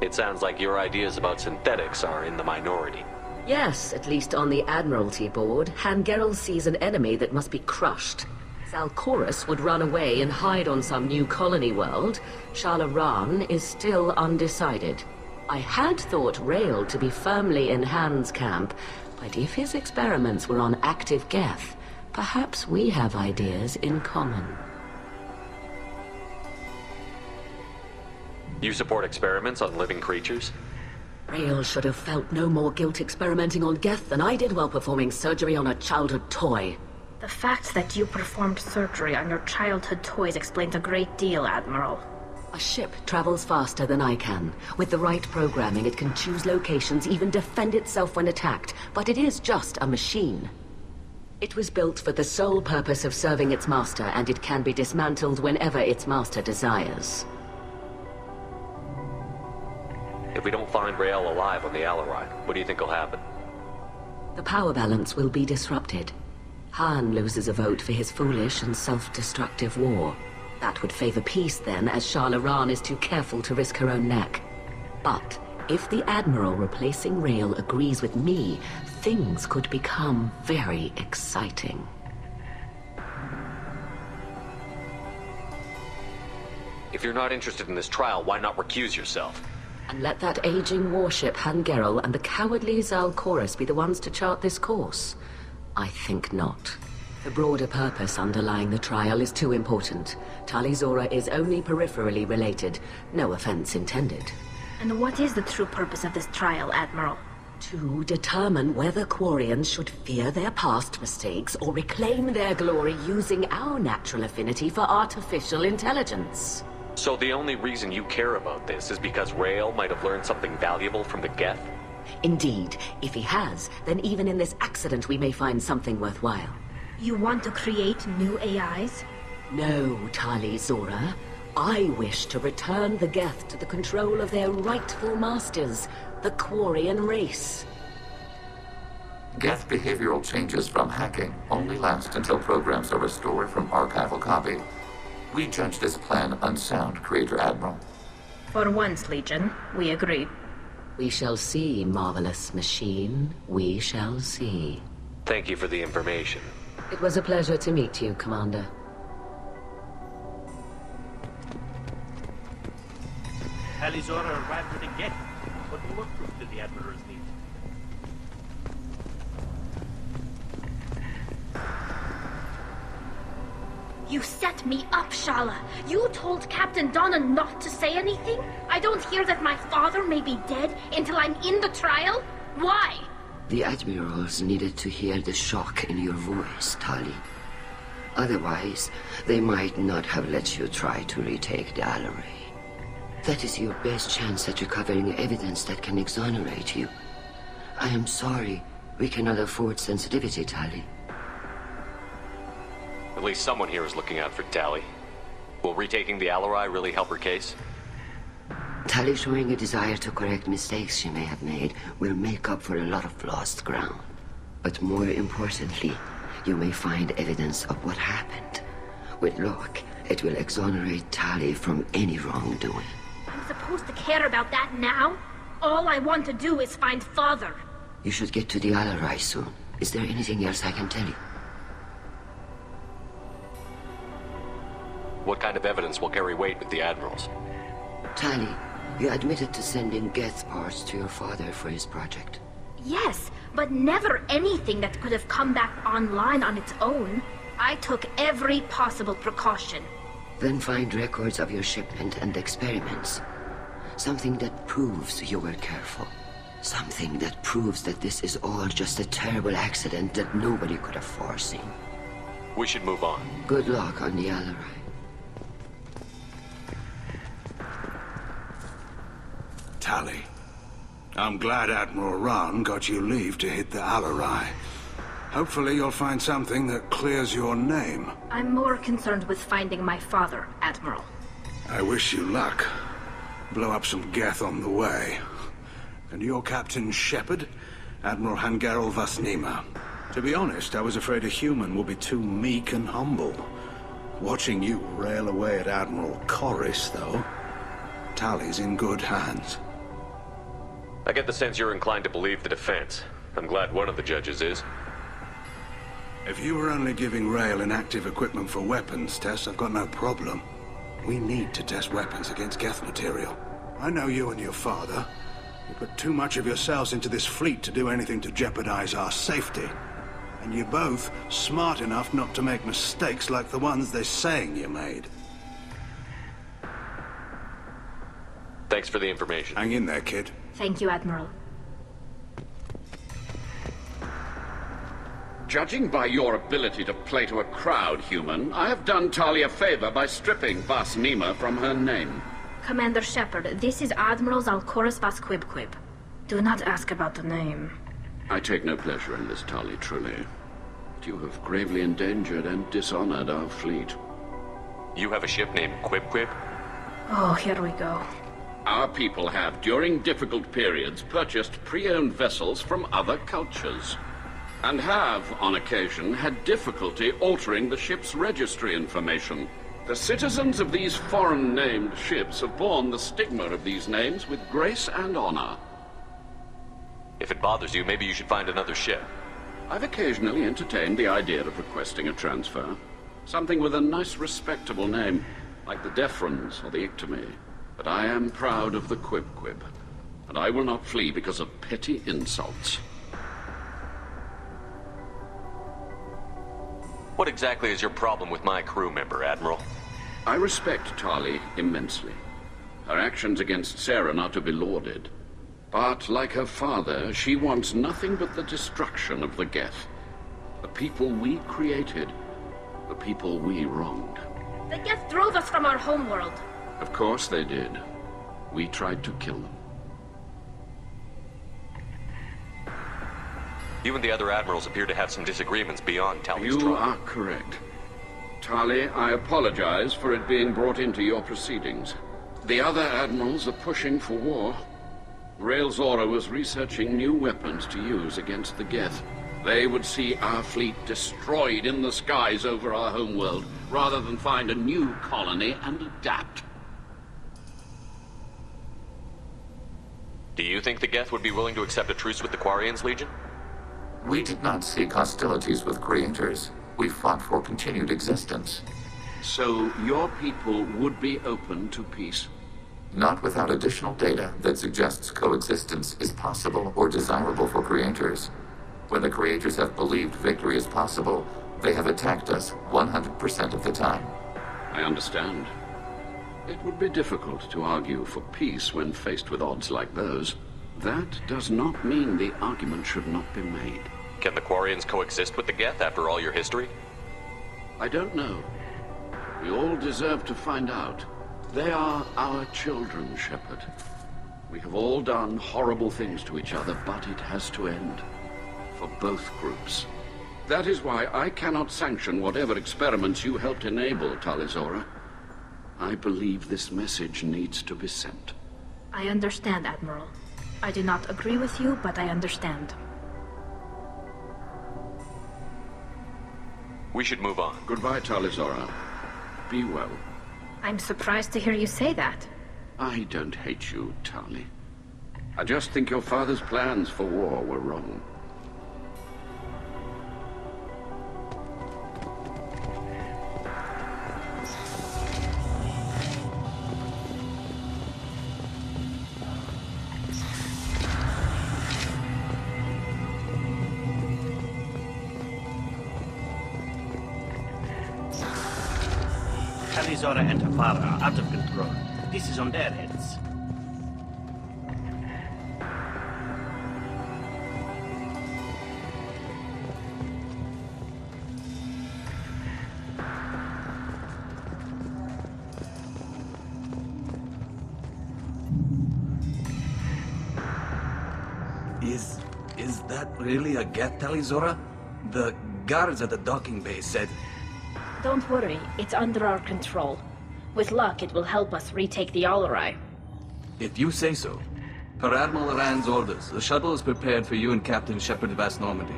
It sounds like your ideas about synthetics are in the minority. Yes, at least on the Admiralty board, Hangerel sees an enemy that must be crushed. Zalcorus would run away and hide on some new colony world. Shalaran is still undecided. I had thought Rail to be firmly in Han's camp, but if his experiments were on active Geth, perhaps we have ideas in common. You support experiments on living creatures? Rail should have felt no more guilt experimenting on Geth than I did while performing surgery on a childhood toy. The fact that you performed surgery on your childhood toys explains a great deal, Admiral. A ship travels faster than I can. With the right programming, it can choose locations, even defend itself when attacked. But it is just a machine. It was built for the sole purpose of serving its master, and it can be dismantled whenever its master desires. If we don't find Rael alive on the Alarai, what do you think will happen? The power balance will be disrupted. Han loses a vote for his foolish and self-destructive war. That would favor peace then, as Shalaran is too careful to risk her own neck. But if the Admiral replacing Rael agrees with me, things could become very exciting. If you're not interested in this trial, why not recuse yourself? And let that aging warship Hangerel and the cowardly Zalcorus be the ones to chart this course? I think not. The broader purpose underlying the trial is too important. Tali Zora is only peripherally related. No offense intended. And what is the true purpose of this trial, Admiral? To determine whether Quarians should fear their past mistakes or reclaim their glory using our natural affinity for artificial intelligence. So the only reason you care about this is because Rael might have learned something valuable from the Geth? Indeed. If he has, then even in this accident we may find something worthwhile. You want to create new AIs? No, Tali Zora. I wish to return the Geth to the control of their rightful masters, the Quarian race. Geth behavioral changes from hacking only last until programs are restored from archival copy. We judge this plan unsound, Creator Admiral. For once, Legion, we agree. We shall see, marvelous machine. We shall see. Thank you for the information. It was a pleasure to meet you, Commander. Tali Zora arrived with a Geth. What more proof did the Admirals need? You set me up, Shala. You told Captain Donna not to say anything? I don't hear that my father may be dead until I'm in the trial? Why? The Admirals needed to hear the shock in your voice, Tali. Otherwise, they might not have let you try to retake the Alarai. That is your best chance at recovering evidence that can exonerate you. I am sorry. We cannot afford sensitivity, Tali. At least someone here is looking out for Tali. Will retaking the Alarai really help her case? Tali showing a desire to correct mistakes she may have made will make up for a lot of lost ground. But more importantly, you may find evidence of what happened. With luck, it will exonerate Tali from any wrongdoing. I'm supposed to care about that now? All I want to do is find Father. You should get to the Alarai soon. Is there anything else I can tell you? What kind of evidence will carry weight with the Admirals? Tali, you admitted to sending Geth parts to your father for his project. Yes, but never anything that could have come back online on its own. I took every possible precaution. Then find records of your shipment and experiments. Something that proves you were careful. Something that proves that this is all just a terrible accident that nobody could have foreseen. We should move on. Good luck on the Alarai. Tali, I'm glad Admiral Rahn got you leave to hit the Alarai. Hopefully you'll find something that clears your name. I'm more concerned with finding my father, Admiral. I wish you luck. Blow up some Geth on the way. And your Captain Shepard, Admiral Hangerel Vasnima. To be honest, I was afraid a human would be too meek and humble. Watching you rail away at Admiral Corris, though, Tali's in good hands. I get the sense you're inclined to believe the defense. I'm glad one of the judges is. If you were only giving Rail inactive equipment for weapons tests, I've got no problem. We need to test weapons against Geth material. I know you and your father. You put too much of yourselves into this fleet to do anything to jeopardize our safety. And you're both smart enough not to make mistakes like the ones they're saying you made. Thanks for the information. Hang in there, kid. Thank you, Admiral. Judging by your ability to play to a crowd, human, I have done Tali a favor by stripping Vasnima from her name. Commander Shepard, this is Admiral Zalkoris Vasquibquib. Do not ask about the name. I take no pleasure in this, Tali, truly. But you have gravely endangered and dishonored our fleet. You have a ship named Quib? Oh, here we go. Our people have, during difficult periods, purchased pre-owned vessels from other cultures. And have, on occasion, had difficulty altering the ship's registry information. The citizens of these foreign-named ships have borne the stigma of these names with grace and honor. If it bothers you, maybe you should find another ship. I've occasionally entertained the idea of requesting a transfer. Something with a nice, respectable name, like the Defrons or the Ictomy. But I am proud of the Quib, and I will not flee because of petty insults. What exactly is your problem with my crew member, Admiral? I respect Tali immensely. Her actions against Saren are to be lauded. But, like her father, she wants nothing but the destruction of the Geth. The people we created. The people we wronged. The Geth drove us from our homeworld. Of course they did. We tried to kill them. You and the other admirals appear to have some disagreements beyond Tali's trial. You are correct. Tali, I apologize for it being brought into your proceedings. The other admirals are pushing for war. Rail Zora was researching new weapons to use against the Geth. They would see our fleet destroyed in the skies over our homeworld, rather than find a new colony and adapt. Do you think the Geth would be willing to accept a truce with the Quarians, Legion? We did not seek hostilities with creators. We fought for continued existence. So your people would be open to peace? Not without additional data that suggests coexistence is possible or desirable for creators. When the creators have believed victory is possible, they have attacked us 100% of the time. I understand. It would be difficult to argue for peace when faced with odds like those. That does not mean the argument should not be made. Can the Quarians coexist with the Geth after all your history? I don't know. We all deserve to find out. They are our children, Shepard. We have all done horrible things to each other, but it has to end. For both groups. That is why I cannot sanction whatever experiments you helped enable, Tali Zora. I believe this message needs to be sent. I understand, Admiral. I do not agree with you, but I understand. We should move on. Goodbye, Tali Zora. Be well. I'm surprised to hear you say that. I don't hate you, Tali. I just think your father's plans for war were wrong. Zora and her father are out of control. This is on their heads. Is that really a Geth, Tali Zora? The guards at the docking bay said... Don't worry, it's under our control. With luck, it will help us retake the Alarai. If you say so. Per Admiral Rand's orders, the shuttle is prepared for you and Captain Shepard Vast Normandy.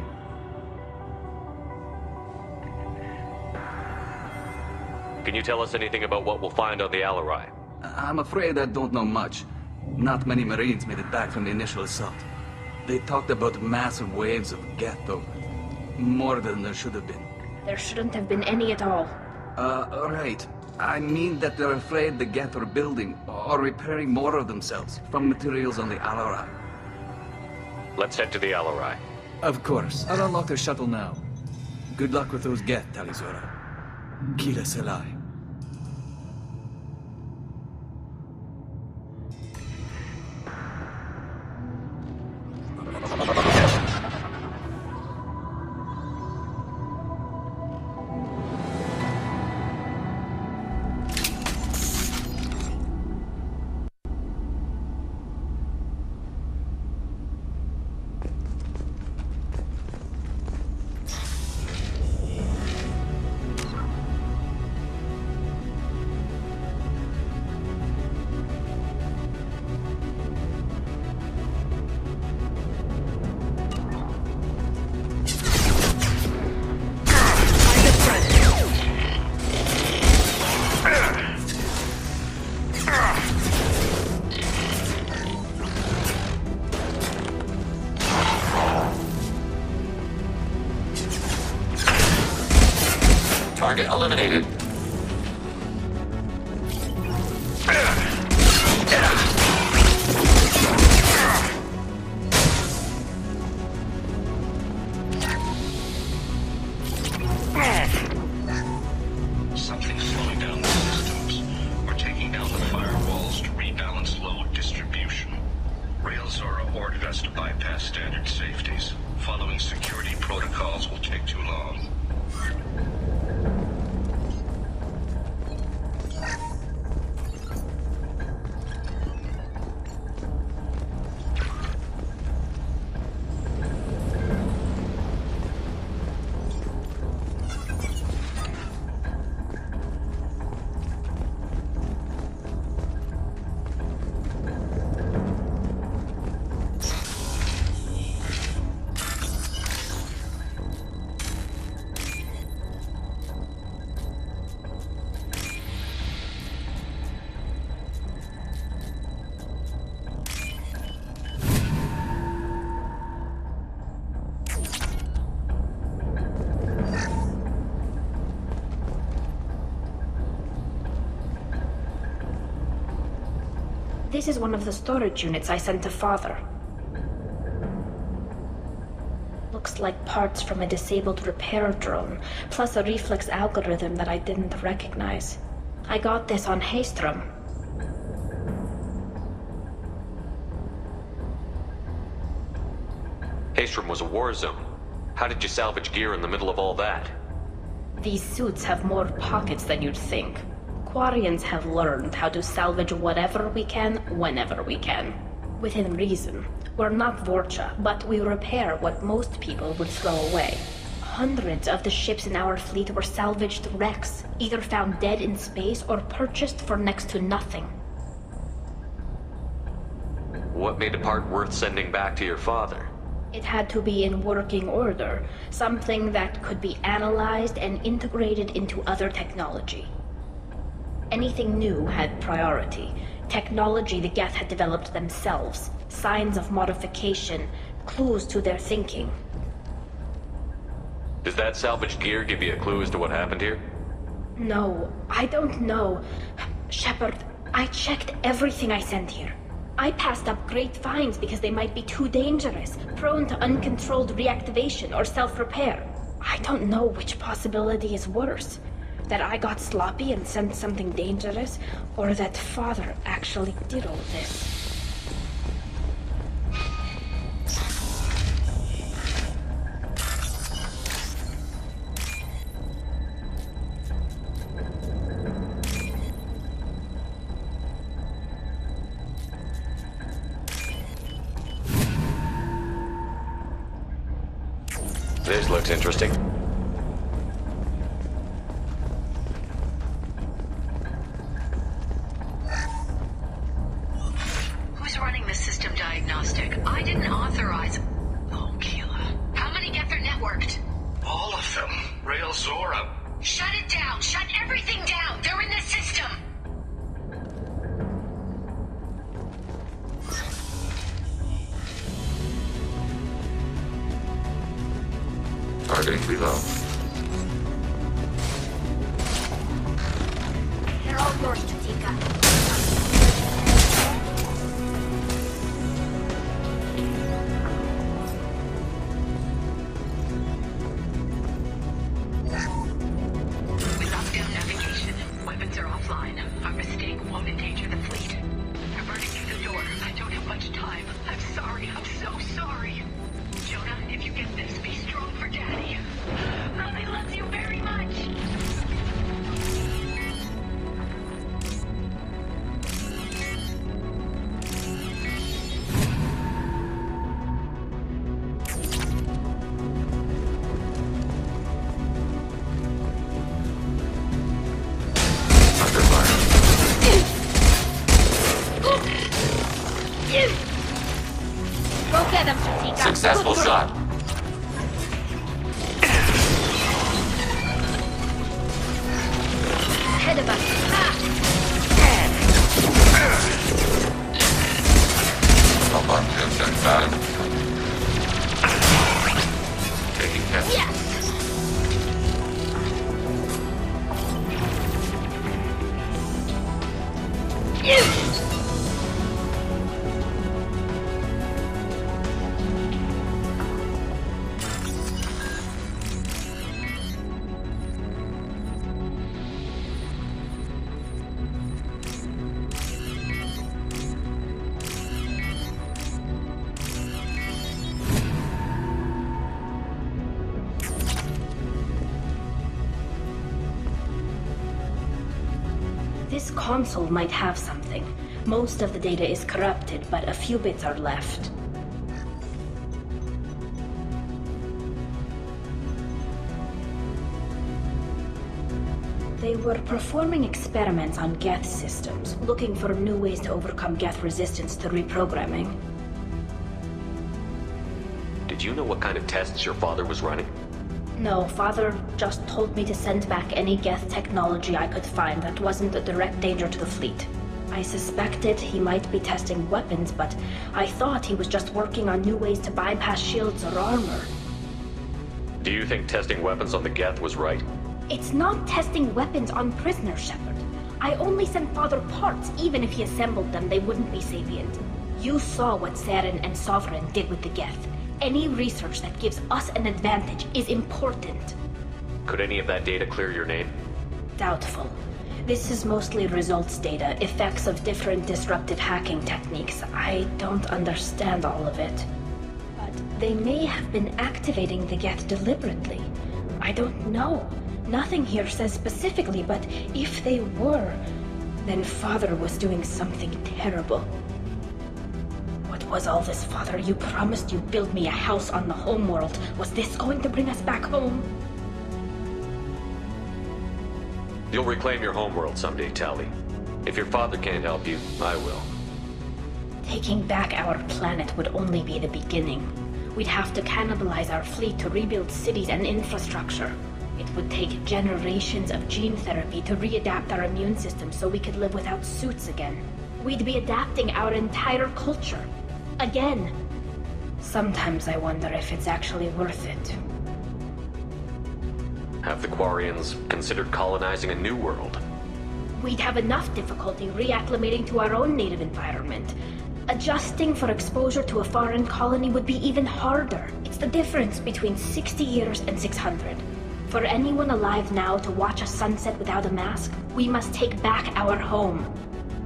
Can you tell us anything about what we'll find on the Alarai? I'm afraid I don't know much. Not many Marines made it back from the initial assault. They talked about massive waves of Geth, though. More than there should have been. There shouldn't have been any at all. Right. I mean that they're afraid the Geth are building or repairing more of themselves from materials on the Alarai. Let's head to the Alarai. Of course. I'll unlock the shuttle now. Good luck with those Geth, Tali Zora. Kila Selai. Target eliminated. Something's slowing down the systems. We're taking down the firewalls to rebalance load distribution. Rail Zora ordered us to bypass standard safeties. Following security protocols will take too long. This is one of the storage units I sent to Father. Looks like parts from a disabled repair drone, plus a reflex algorithm that I didn't recognize. I got this on Haystrom. Haystrom was a war zone. How did you salvage gear in the middle of all that? These suits have more pockets than you'd think. Quarians have learned how to salvage whatever we can, whenever we can. Within reason. We're not Vorcha, but we repair what most people would throw away. Hundreds of the ships in our fleet were salvaged wrecks, either found dead in space or purchased for next to nothing. What made a part worth sending back to your father? It had to be in working order, something that could be analyzed and integrated into other technology. Anything new had priority. Technology the Geth had developed themselves, signs of modification, clues to their thinking. Does that salvaged gear give you a clue as to what happened here? No, I don't know. Shepard, I checked everything I sent here. I passed up great finds because they might be too dangerous, prone to uncontrolled reactivation or self-repair. I don't know which possibility is worse. That I got sloppy and sent something dangerous, or that Father actually did all this. This looks interesting. Who's running the system diagnostic? I didn't authorize... Oh, Keela. How many Geth are networked? All of them. Rail Zora. Shut it down! Shut everything down! They're in the system! Targeting below. They're all yours, Tatika. We locked down navigation. Weapons are offline. Our mistake won't endanger the fleet. I'm running through the door. I don't have much time. I'm sorry. I'm so sorry. Jonah, if you get this, be strong for Daddy. Mommy loves you very much. Go get them, Tatika. Successful shot. Ahead of us. Alarm junction found. Taking test. Yes. This console might have something. Most of the data is corrupted, but a few bits are left. They were performing experiments on Geth systems, looking for new ways to overcome Geth resistance to reprogramming. Did you know what kind of tests your father was running? No, Father just told me to send back any Geth technology I could find that wasn't a direct danger to the fleet. I suspected he might be testing weapons, but I thought he was just working on new ways to bypass shields or armor. Do you think testing weapons on the Geth was right? It's not testing weapons on prisoners, Shepard. I only sent Father parts. Even if he assembled them, they wouldn't be sapient. You saw what Saren and Sovereign did with the Geth. Any research that gives us an advantage is important. Could any of that data clear your name? Doubtful. This is mostly results data, effects of different disruptive hacking techniques. I don't understand all of it. But they may have been activating the Geth deliberately. I don't know. Nothing here says specifically, but if they were, then Father was doing something terrible. What was all this, Father? You promised you'd build me a house on the homeworld. Was this going to bring us back home? You'll reclaim your homeworld someday, Tali. If your father can't help you, I will. Taking back our planet would only be the beginning. We'd have to cannibalize our fleet to rebuild cities and infrastructure. It would take generations of gene therapy to readapt our immune system so we could live without suits again. We'd be adapting our entire culture. Again. Sometimes I wonder if it's actually worth it. Have the Quarians considered colonizing a new world? We'd have enough difficulty reacclimating to our own native environment. Adjusting for exposure to a foreign colony would be even harder. It's the difference between 60 years and 600. For anyone alive now to watch a sunset without a mask, we must take back our home.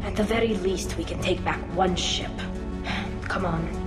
At the very least, we can take back one ship. Come on.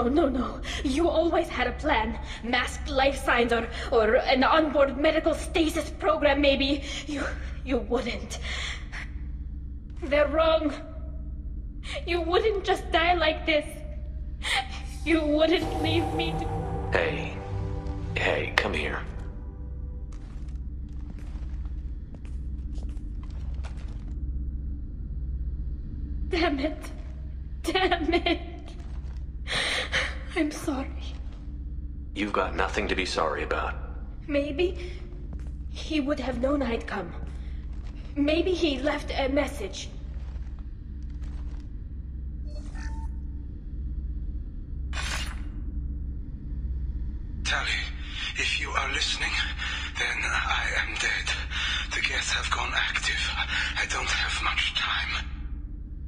No. You always had a plan. Masked life signs or an onboard medical stasis program, maybe. You wouldn't. They're wrong. You wouldn't just die like this. You wouldn't leave me to... Hey, come here. Damn it. I'm sorry. You've got nothing to be sorry about. Maybe he would have known I'd come. Maybe he left a message. Tali, if you are listening, then I am dead. The Geth have gone active. I don't have much time.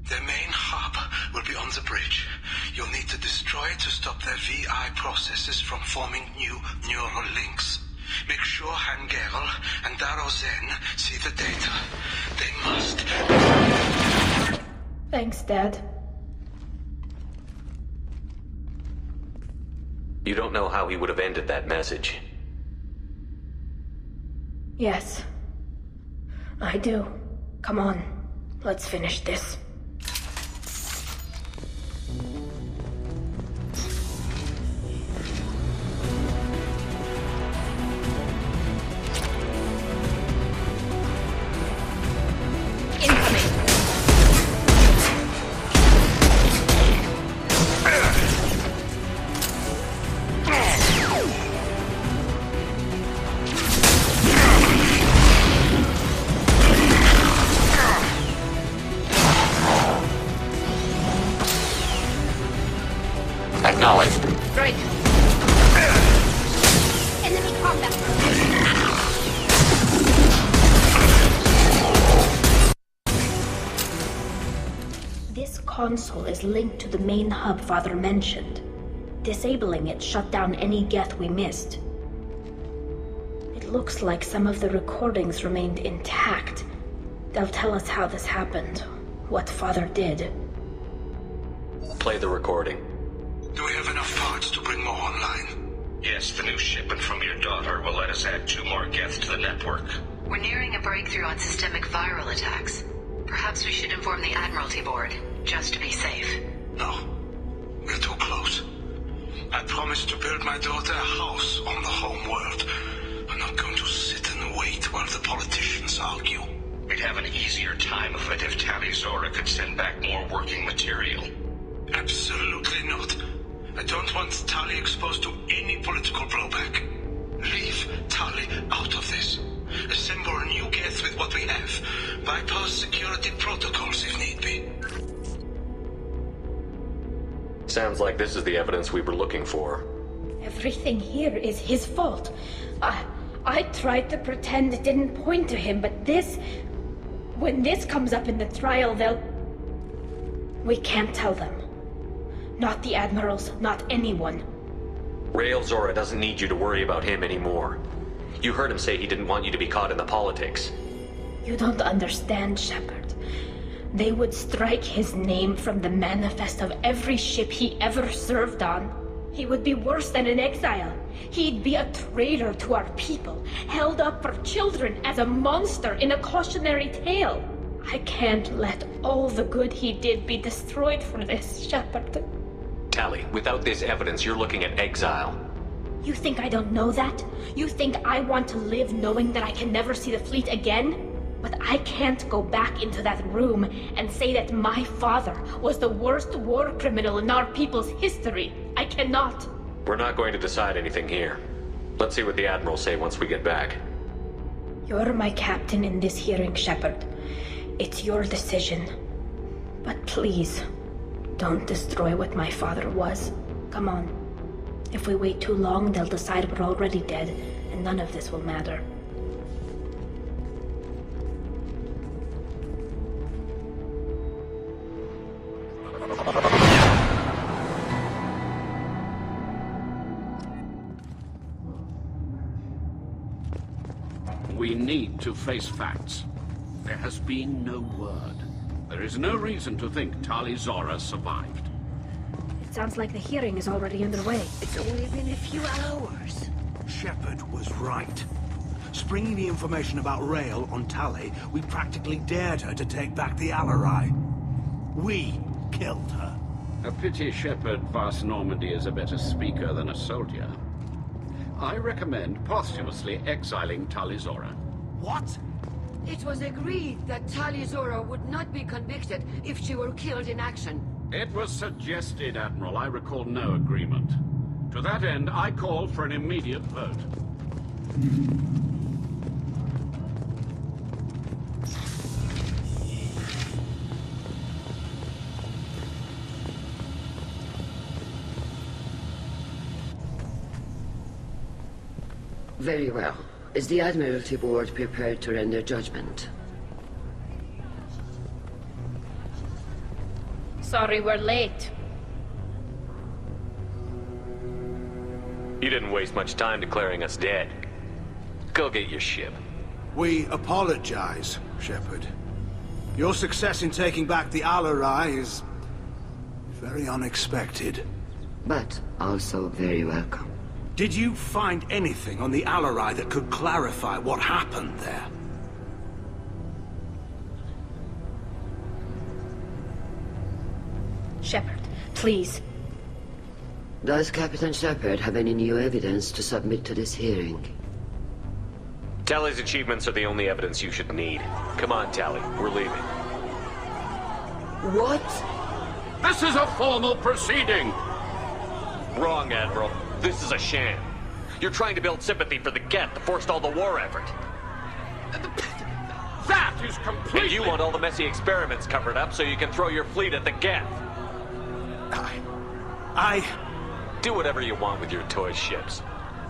Their main hub will be on the bridge. You'll need to destroy it to stop their VI processes from forming new neural links. Make sure Han Gerel and Daro Zen see the data. They must... Thanks, Dad. You don't know how he would have ended that message. Yes. I do. Come on. Let's finish this. Acknowledged. Strike. Enemy combat. This console is linked to the main hub Father mentioned. Disabling it shut down any Geth we missed. It looks like some of the recordings remained intact. They'll tell us how this happened, what Father did. Play the recording. Do we have enough parts to bring more online? Yes. guess the new shipment from your daughter will let us add 2 more Geth to the network? We're nearing a breakthrough on systemic viral attacks. Perhaps we should inform the Admiralty Board, just to be safe. No. We're too close. I promised to build my daughter a house on the home world. I'm not going to sit and wait while the politicians argue. We'd have an easier time of it if Tali Zora could send back more working material. Absolutely not. I don't want Tali exposed to any political blowback. Leave Tali out of this. Assemble a new Geth with what we have. Bypass security protocols if need be. Sounds like this is the evidence we were looking for. Everything here is his fault. I tried to pretend it didn't point to him, but this... When this comes up in the trial, they'll... We can't tell them. Not the admirals, not anyone. Rael Zora doesn't need you to worry about him anymore. You heard him say he didn't want you to be caught in the politics. You don't understand, Shepard. They would strike his name from the manifest of every ship he ever served on. He would be worse than an exile. He'd be a traitor to our people, held up for children as a monster in a cautionary tale. I can't let all the good he did be destroyed for this, Shepard. Tali, without this evidence, you're looking at exile. You think I don't know that? You think I want to live knowing that I can never see the fleet again? But I can't go back into that room and say that my father was the worst war criminal in our people's history. I cannot. We're not going to decide anything here. Let's see what the Admirals say once we get back. You're my captain in this hearing, Shepard. It's your decision. But please, don't destroy what my father was. Come on. If we wait too long, they'll decide we're already dead, and none of this will matter. We need to face facts. There has been no word. There is no reason to think Tali Zora survived. It sounds like the hearing is already underway. It's only been a few hours. Shepard was right. Springing the information about Rael on Tali, we practically dared her to take back the Alarai. We killed her. A pity Shepard Vast Normandy is a better speaker than a soldier. I recommend posthumously exiling Tali Zora. What? It was agreed that Tali Zora would not be convicted if she were killed in action. It was suggested, Admiral. I recall no agreement. To that end, I call for an immediate vote. Very well. Is the Admiralty Board prepared to render judgment? Sorry we're late. You didn't waste much time declaring us dead. Go get your ship. We apologize, Shepard. Your success in taking back the Alarai is very unexpected. But also very welcome. Did you find anything on the Alarai that could clarify what happened there? Shepard, please. Does Captain Shepard have any new evidence to submit to this hearing? Tali's achievements are the only evidence you should need. Come on, Tali. We're leaving. What? This is a formal proceeding! Wrong, Admiral. This is a sham. You're trying to build sympathy for the Geth to forestall the war effort. That is completely... And you want all the messy experiments covered up so you can throw your fleet at the Geth. I... Do whatever you want with your toy ships.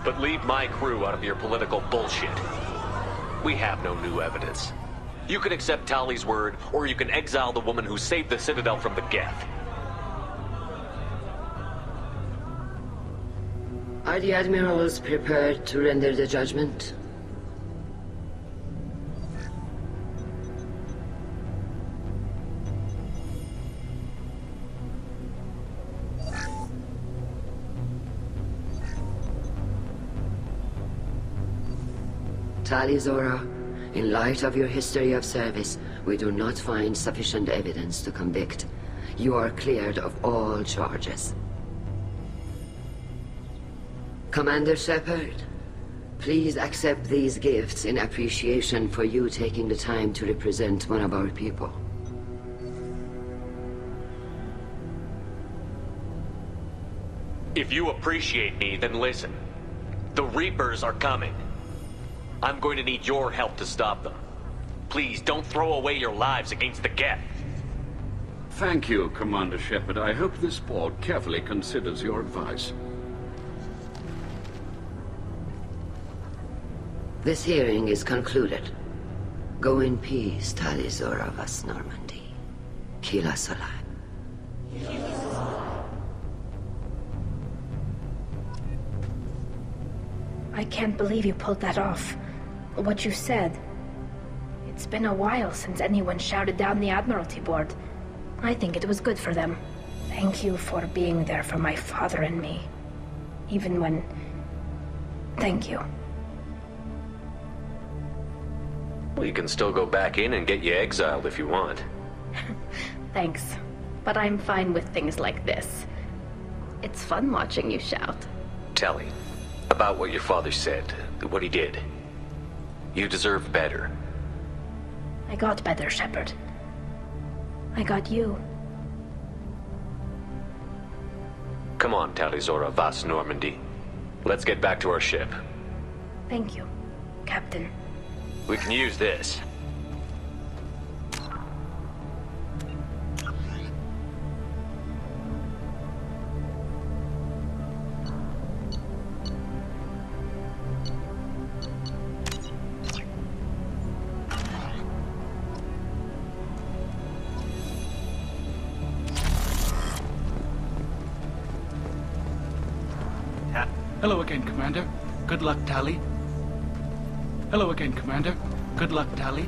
But leave my crew out of your political bullshit. We have no new evidence. You can accept Tali's word, or you can exile the woman who saved the Citadel from the Geth. Are the Admirals prepared to render the judgment? Tali Zora, in light of your history of service, we do not find sufficient evidence to convict. You are cleared of all charges. Commander Shepard, please accept these gifts in appreciation for you taking the time to represent one of our people. If you appreciate me, then listen. The Reapers are coming. I'm going to need your help to stop them. Please, don't throw away your lives against the Geth. Thank you, Commander Shepard. I hope this board carefully considers your advice. This hearing is concluded. Go in peace, Tali Zora Vas Normandy. Kila Sola. I can't believe you pulled that off. What you said. It's been a while since anyone shouted down the Admiralty Board. I think it was good for them. Thank you for being there for my father and me. Even when... Thank you. Well, you can still go back in and get you exiled if you want. Thanks. But I'm fine with things like this. It's fun watching you shout. Tali, about what your father said, what he did. You deserve better. I got better, Shepard. I got you. Come on, Tali Zora Vas Normandy. Let's get back to our ship. Thank you, Captain. We can use this. Hello again, Commander. Good luck, Tali. Hello again, Commander. Good luck, Tali.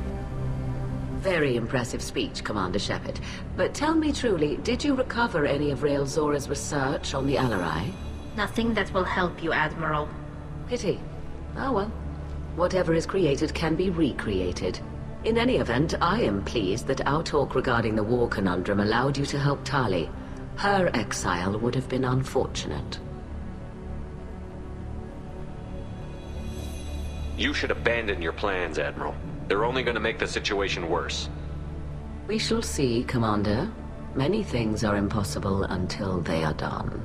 Very impressive speech, Commander Shepard. But tell me truly, did you recover any of Rael Zora's research on the Alarai? Nothing that will help you, Admiral. Pity. Oh well. Whatever is created can be recreated. In any event, I am pleased that our talk regarding the war conundrum allowed you to help Tali. Her exile would have been unfortunate. You should abandon your plans, Admiral. They're only going to make the situation worse. We shall see, Commander. Many things are impossible until they are done.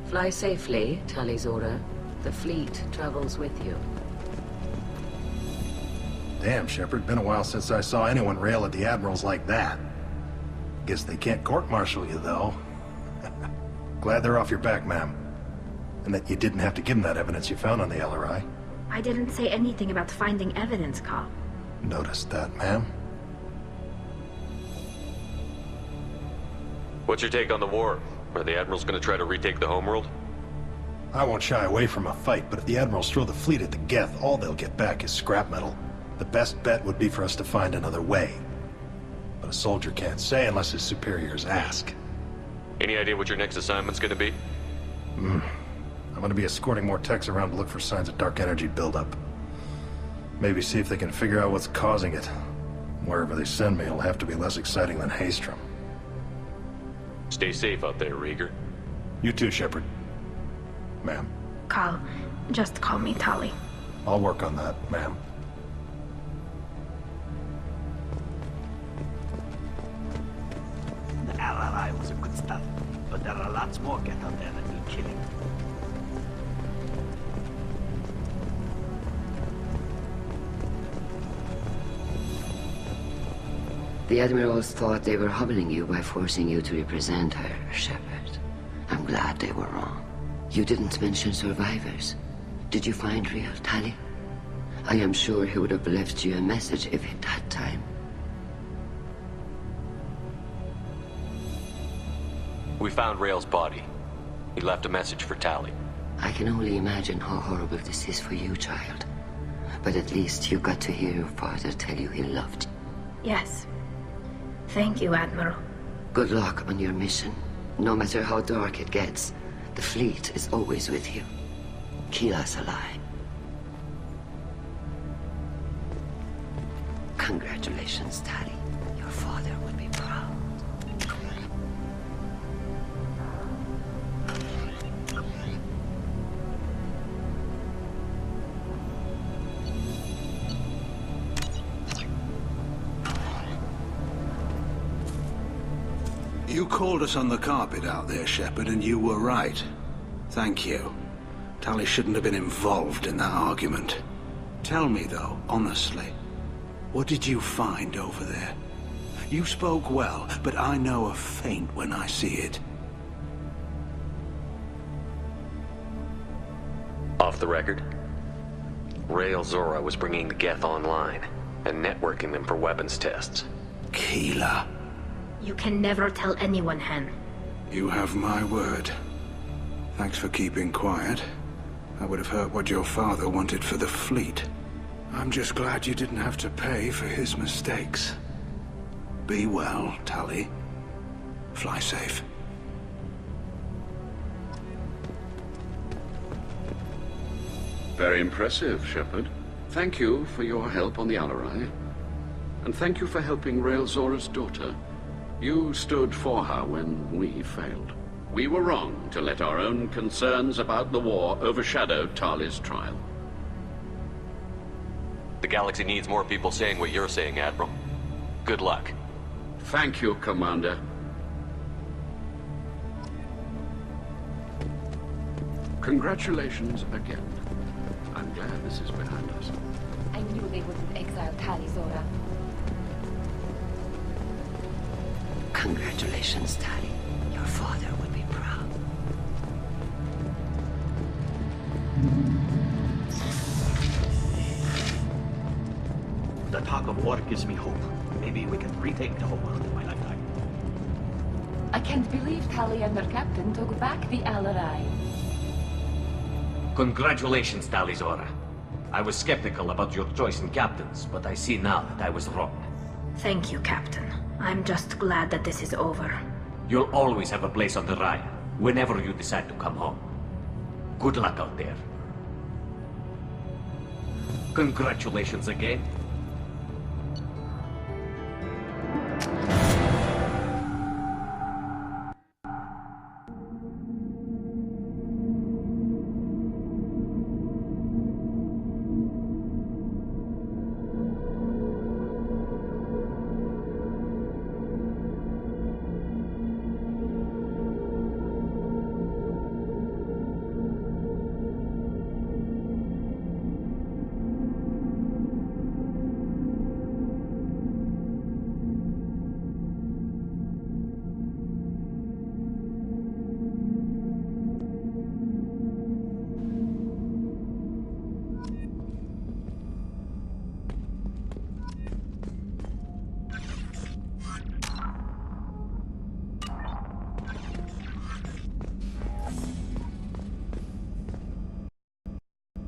Fly safely, Tali Zora. The fleet travels with you. Damn, Shepard. Been a while since I saw anyone rail at the Admirals like that. Guess they can't court-martial you, though. Glad they're off your back, ma'am. And that you didn't have to give them that evidence you found on the LRI. I didn't say anything about finding evidence, Carl. Noticed that, ma'am. What's your take on the war? Are the Admirals going to try to retake the homeworld? I won't shy away from a fight, but if the Admirals throw the fleet at the Geth, all they'll get back is scrap metal. The best bet would be for us to find another way. But a soldier can't say unless his superiors ask. Any idea what your next assignment's going to be? I'm going to be escorting more techs around to look for signs of dark energy buildup. Maybe see if they can figure out what's causing it. Wherever they send me, it'll have to be less exciting than Haystrom. Stay safe out there, Rieger. You too, Shepard. Ma'am. Carl, just call me Tali. I'll work on that, ma'am. The LRI was a good start, but there are lots more Geth out there that need killing. The Admirals thought they were humbling you by forcing you to represent her, Shepard. I'm glad they were wrong. You didn't mention survivors. Did you find real Tali? I am sure he would have left you a message if he'd had time. We found Rael's body. He left a message for Tali. I can only imagine how horrible this is for you, child. But at least you got to hear your father tell you he loved you. Yes. Thank you, Admiral. Good luck on your mission. No matter how dark it gets, the fleet is always with you. Keela's alive. Congratulations, Tali. Your father would be proud. You called us on the carpet out there, Shepard, and you were right. Thank you. Tali shouldn't have been involved in that argument. Tell me, though, honestly, what did you find over there? You spoke well, but I know a feint when I see it. Off the record, Rael Zora was bringing the Geth online and networking them for weapons tests. Keela. You can never tell anyone, Hen. You have my word. Thanks for keeping quiet. I would have heard what your father wanted for the fleet. I'm just glad you didn't have to pay for his mistakes. Be well, Tali. Fly safe. Very impressive, Shepard. Thank you for your help on the Alarai. And thank you for helping Rael Zora's daughter. You stood for her when we failed. We were wrong to let our own concerns about the war overshadow Tali's trial. The galaxy needs more people saying what you're saying, Admiral. Good luck. Thank you, Commander. Congratulations again. I'm glad this is behind us. I knew they wouldn't exile Tali, Zora. Congratulations, Tali. Your father would be proud. The talk of war gives me hope. Maybe we can retake the whole world in my lifetime. I can't believe Tali and their captain took back the Alarai. Congratulations, Tali Zora. I was skeptical about your choice in captains, but I see now that I was wrong. Thank you, Captain. I'm just glad that this is over. You'll always have a place on the Raya, whenever you decide to come home. Good luck out there. Congratulations again.